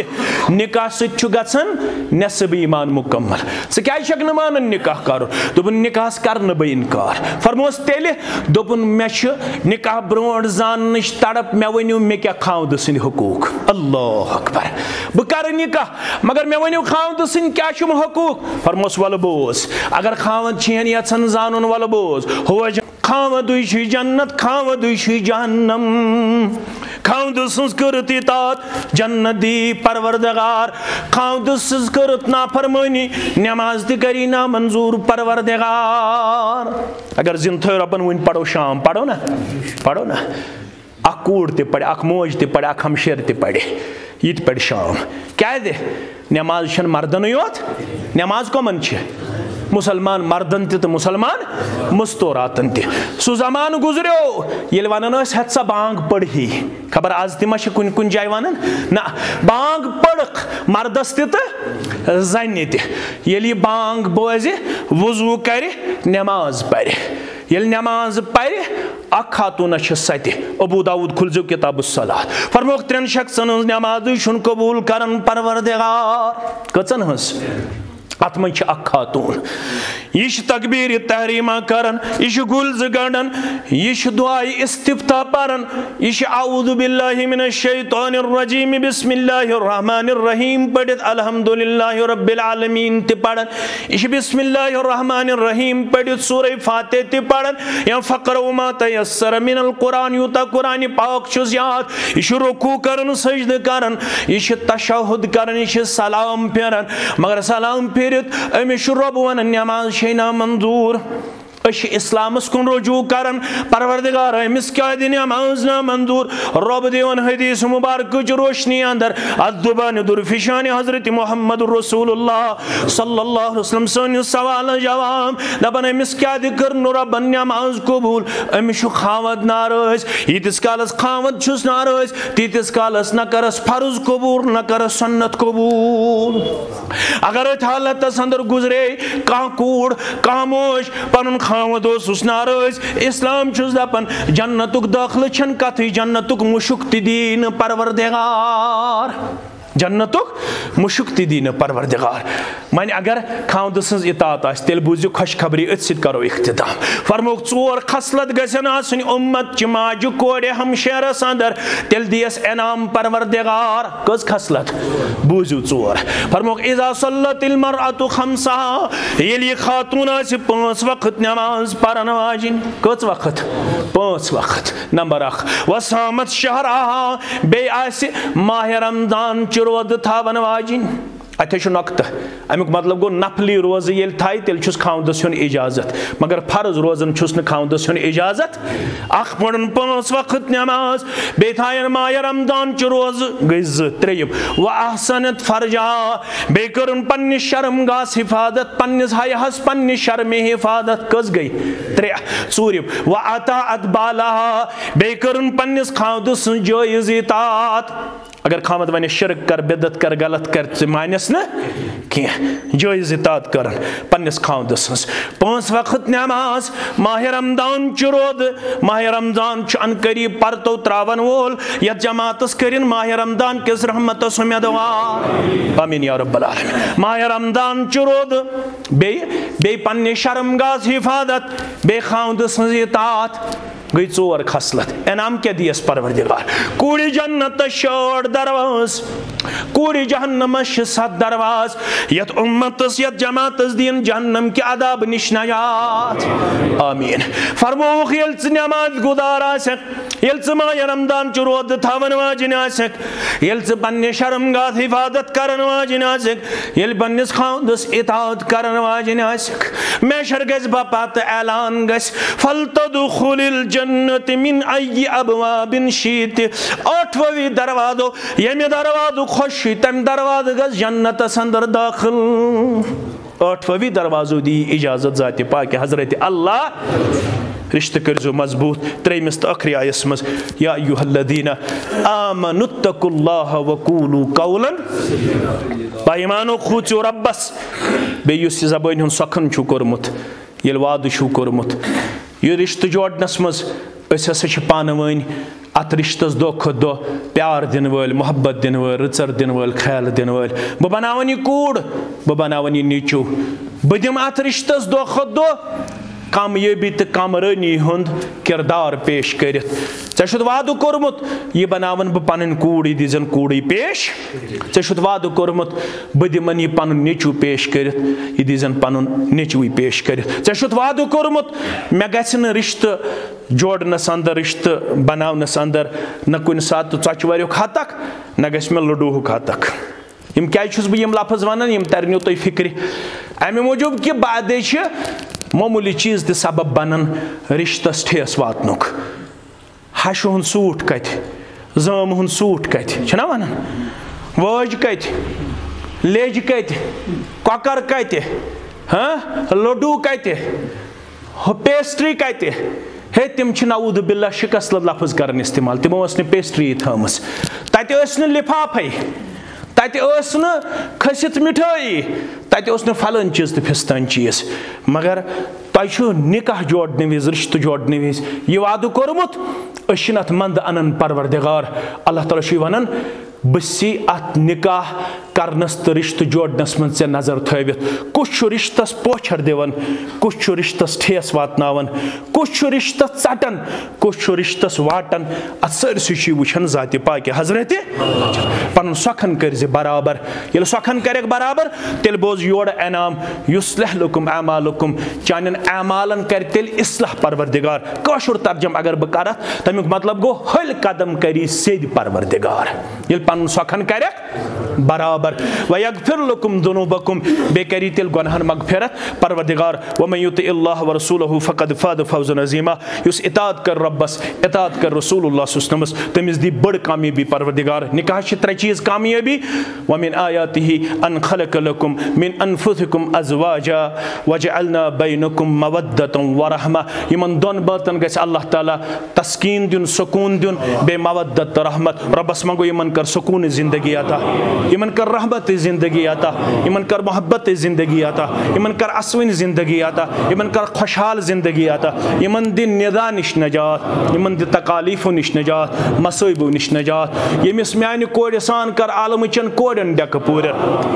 निकाह सत गसन नेसब ईमान मुकम्मल स क्या शक मान निकाह कर दोपन निकाह कर न बह इनकार फरमोस तेल दोपन मे निकाह ब्रोट जान तड़प मे वनु मे क्या खावद सिंद हुकूक अल्लाह अकबर बह कर निकाह मगर मे वनु खावद सिंद क्या हकूक फरमोस वल बोस अगर खावद यन जान वल बोस हुआ खावद जन्नत खावद जहन्नम खावद सज करत इतात जन्नत दी परवरदिगार खावद सज करत नाफरमानी नमाज ति करी ना मंजूर परवरदिगार अगर जिन थो रबन वन पढ़ो शाम पढ़ो ना अख कूड़ ते पढ़े अख मोज ते पढ़े अख हमशेर ते पढ़े ये पढ़ शाम क्या नमाज छन मर्दन योत नमाज कमन मुसलमान मर्दन तो मुसलमान मुस्तौरातन ते सु जमान गुजरो ये वनान हथ सा बांग पढ़ी खबर आज तमा कुन कुन जाय वन ना बांग पढ़ मर्दस तो जन ते बांग बोज वजू कर नमाज पर ये नमाज पर अख खातून सत अबू दाऊद खुलजो किताब सलात फरमोक त्रेन शख्सन नमाज शुन कबूल करन परवरदिगार कचन हंस अत मन अख खातून यह तकबीर तहरीमा करन यह गुल्ज गड़न यह दुआ इस्तिफ्ता परन यह औज़ु बिल्लाहि मिनश शैतानिर रजीम बिस्मिल्लाहिर रहमानिर रहीम पढ़ित अल्हम्दुलिल्लाहि रब्बिल आलमीन ते पढ़न यह बिस्मिल्लाहिर रहमानिर रहीम पढ़ित सूरह फातिहा ते पढ़न या फक़रउ मा तयस्सर मिनल कुरान यूता कुरान पाक छुस याद यह रुकू करन सजद करन यह तशहुद करन यह सलाम फेरन मगर सलाम फेरित अमिश रब वन नमाज शेना मंजूर इस्लामस कुन रुजू करन परवरदिगार अमिस क्या नमाज ना मंजूर रब दिवन हदीस मुबारक रोशनी अंदर अदुबान दुरफिशान हजरत मोहम्मद रसूलुल्लाह सल्लल्लाहु अलैहि वसल्लम सन सवाल जवाब दपन अमिस क्या करन रब नमाज कबूल अमिस खावद नाराज यीतिस कालस खावद छुस नाराज तीतिस कालस न करस फर्ज कबूल न करस सुन्नत कबूल अगर हालत अंदर गुजरे कह कूड़ कह मोश पन खावद नाराज इस्लाम दपान जन्नतुक दाखिल छन कथ जन्नतुक मुशुक दीन परवरदिगार जन्नतुक मुशुक दीन परवरदिगार मन अगर खावद सज इतात तेल बूझो खुशखबरी अथ सत करो इख्तिताम फरमोक चोर खसलत गसन आसुन उम्मत च माजु कोड़े हमशेरस अंदर तेल दियस इनाम परवरदिगार कस खसलत बूझो चोर फरमोक इज़ा सल्लतिल मरअतु खमसा ये खातून आस 5 वक्त नमाज परन वाजिन कस वक्त 5 वक्त नंबर 1 वसामत शहरहा बे आस माह रमजान रोज थावन वाजिन अत नक्त अमुक मतलब गो नफली रोज ये थाई तेल खावदस हेन इजाजत मगर फर्ज रोजन खावदस हेन इजाजत अख पड़न 5 वक्त नमाज बे थायन माह रमजान रोज गई 3 व अहसनत फरजा बे करन पन्नि शर्मगास हिफाजत पन्निस हयहस पन्नि शर्म हिफाजत कस गई 3 4 व अता अदबाला बे करन पन्निस खावदस जायज इतात अगर खामद वन शिरक कर बिदत कर गलत कर मानस न कह जायज इतात कर पन्निस खामदस हंस 5 वक्त नमाज माह रमदान रोद माह रमजान अन करीब परतो त्रावन वोल यह जमातस करिन माह रमदान किस रहमत उम्मीदवा आमीन या रब्बल आलमीन माह रमदान रोद बे पन्ने शर्मगाज हिफाजत बे खामदस हंस इतात गई 4 खसलत इनाम क्या दियस परवरदिगार कूड़ी जन्नत 6 दरवाज कूड़ी जहन्नम 7 दरवाज यत उम्मतस यत जमातस दिन जहन्नम के अदाब निश नजात आमीन फरमोख यल नमाज गुदार आसक यल माह रमदान रोद थावन वाजिन आसक यल पन्ने शर्मगाह हिफाजत करन वाजिन आसक यल पन्निस खाउंदस इतात करन वाजिन आसक मैशर गस बापात ऐलान गस फलतदखुलिल जन्नत मिन अय्यि अबवाबिन शीत 8वें दरवाजो यमे दरवाजो खुश तम दरवाज गस जन्नत अंदर दाखिल 8वें दरवाजो दी इजाजत जात पाक हजरत अल्लाह रिश्ते करजो मजबूत 3 तो आखिरी आयस मज या अय्युहल्लज़ीना आमनुत्तकुल्लाह वकूलू कौलन बाईमानो खूचो रब्बस बेयुस ज़बान हुन सखन छु कोरमुत येल वाद छु कोरमुत यह रिश्ते जोड़नस मज अस हसा पान वन अत रिश्तस दो खुद दो प्यार दिन वल मोहब्बत दिन वल रचर दिन वल ख्याल दिन वल बह बनावन यह कूड़ बह बनावन यह नीचू बह दिम अत रिश्तस दो खुद दो कामयाबी तो कामरानी हुंद किरदार पेश कर ऐ वाद कोर्मुत यह बनावन बह पन कूड़ यह दीजन कूड़ी पेश ऐ वाद कोर्मुत बह दिमन यह पन नेचू पेश कर यह दीजन पन नेचू पेश कर ऐ वाद कोर्मुत मे गि रिश्ते जोड़नस अंदर रिश्ते बनावनस अंदर न कुन सात च वर्युक हतक न गि मे लडूहुक हतक यम क्या बह लफज वन यम तरनो तुम फिक्र अमे मूजूब कि बादे मामूली चीज ते सबब बनन रिश्तस ठेस वातनुक हश हुन सूट कत जाम हुन सूट कत वन वज कत लेज कत ककर कत हाँ लड्डू कत पेस्ट्री कत हे तिम नऊद बिल्ला शिकस्त लफज कर इस्तेमाल तिमो पेस्ट्री थम तत लिफाफे तत खसित मिठाई तत फलन चीज तो फिस्तान चीज मगर तुम निकाह जोड़ने विज रिश्ते जोड़ने विज यह वाद कोर्मुत अत मंद अनन परवरदिगार अल्लाह ताला वनान बसी अत निकाह करनस तो रिश्ते जोड़नस मन से नजर थवित कुछ रिश्तस पोछर दिवन कुछ रिश्तस ठेस वातनावन कुछ रिश्तस चटन कुछ रिश्तस वाटन अत सरसी वुछन जात पाक हजरत पन सखन कर बराबर ये सखन कर बराबर तेल बोज योर एनाम युस्लह लकुम अमालुकुम चान अमालन कर तेल इस्लाह परवरदिगार काशुर तर्जम अगर बह कर तमिक मतलब गो हल कदम करी सेद परवरदिगार ये पन सखन कर बराबर वयगफिर लकुम दुनूबकुम बेकरी तेल गुनहन मगफिरत परवरदिगार वमन युतिइल्लाह व रसूलहु फक़द फाज़ फौज़न अज़ीमा युस इताअत कर रब्बस इताअत कर रसूलुल्लाह सल्लल्लाहु अलैहि वसल्लम तमिस दी बड़ कामयाबी परवरदिगार निकाह छ 3 चीज कामयाबी वमिन आयातिही अन खलक लकुम मिन अनफुसिकुम अज़वाजा वजअलना बैनकुम मवद्दतन व रहमा यमन दोन बातन गस अल्लाह ताला तस्कीन दिन सुकून दिन बे मवद्दत रहमत रब्बस मंगो यमन कर सुकून जिंदगी अता यमन कर रहमत जिंदगी आता यमन कर मोहब्बत जिंदगी आता यमन कर असविन जिंदगी आता यमन कर खुशहाल जिंदगी आता यमन दिन निदा निश नजात यमन दिन तकालीफो निश नजात मसइबो निश नजात यमिस म्यान कोड़ सान कर आलमचन कोड़न डेक पूर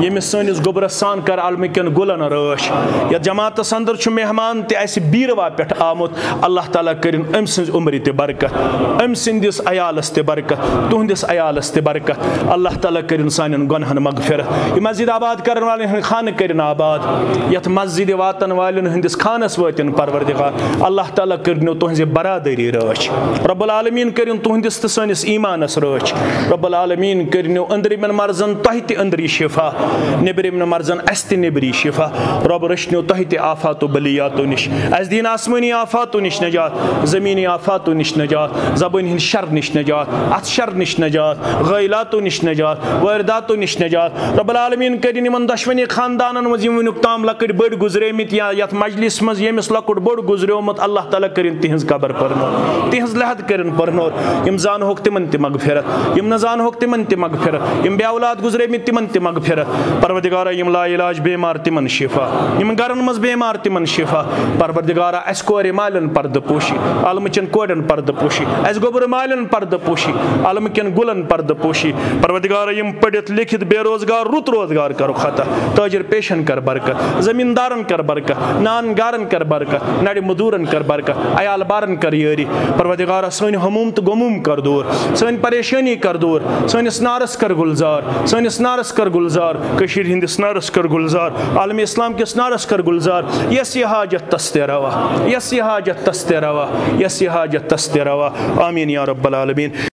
यमिस सनिस गोबर सान कर आलमकन गुलन रश या जमात अंदर छु मेहमान ते बीरवा पे आमुत अल्लाह ताला करिन अम सिंज उम्र ते बरकत अम सिंदिस अयालस ते बरकत तुहंदिस अयालस ते बरकत अल्लाह ताला करिन सानन गुनहन मगफिरत मस्जिद आबाद करने वाले खान कर आबाद यथ मस्जिद वातन वालन हंदिस खानस वतन परवरदिगार अल्लाह ताला करनो तुहंज बरादरी रच रब्बुल आलमीन करिन तुहंदिस तो सनिस ईमानस रच रब्बुल आलमीन करनो अंदरिमन मर्जन तह ते अंदरी शिफा निबरिमन मर्जन अस ते निबरी शिफा रब रचनो तह ते आफातो बलियातो निश अस दीन आसमानी आफातो निश नजात ज़मीनी आफातो निश नजात ज़बान हिंद शर निश नजात अत शर निश नजात गैला वारदातों निश नजात रब्बुल आलमीन करिन यमन दशवनी खानदानन मज यम वनुक ताम लकड़ बड़ गुजरेमित या यथ मजलिस मज यमिस लकड़ बड़ गुजरेमुत अल्लाह ताला करिन तिहंज कबर परनो तिहंज लहद करिन परनो यम जान होक तिमन ति मगफिरत यम न जान होक तिमन ति मगफिरत यम बे औलाद गुजरेमित तिमन ति मगफिरत परवरदिगारा यम ला इलाज बेमार तिमन शिफा यम गरन मज बेमार तिमन शिफा परवरदिगारा अस कोरे मालन पर्द पोशी आलम चन कोडन पर्द पोशी अस गोबर मालन पर्द पोशी आलम कन गुलन पर्द पोशी परवरदिगारा यम पढ़ित लिखित बेरोजगार रुत रोजगार करो खता ताजिर पेशन कर बरकत जमींदारन कर बरकत नान गारन कर बरकत नड़ मजूरन कर बरकत अयाल बारन कर यारी परवरदिगारा सन हमूम तो गमूम कर दूर सन परेशानी कर दूर सनिस नारस कर गुलजार कशीर हिंदिस नारस कर गुलजार आलम इस्लाम किस नारस कर गुलजार यस ये हाजत तस्ते रवा यस ये हाजत तस्ते रवा यस ये हाजत तस्ते रवा आमीन या रब्बल आलमीन।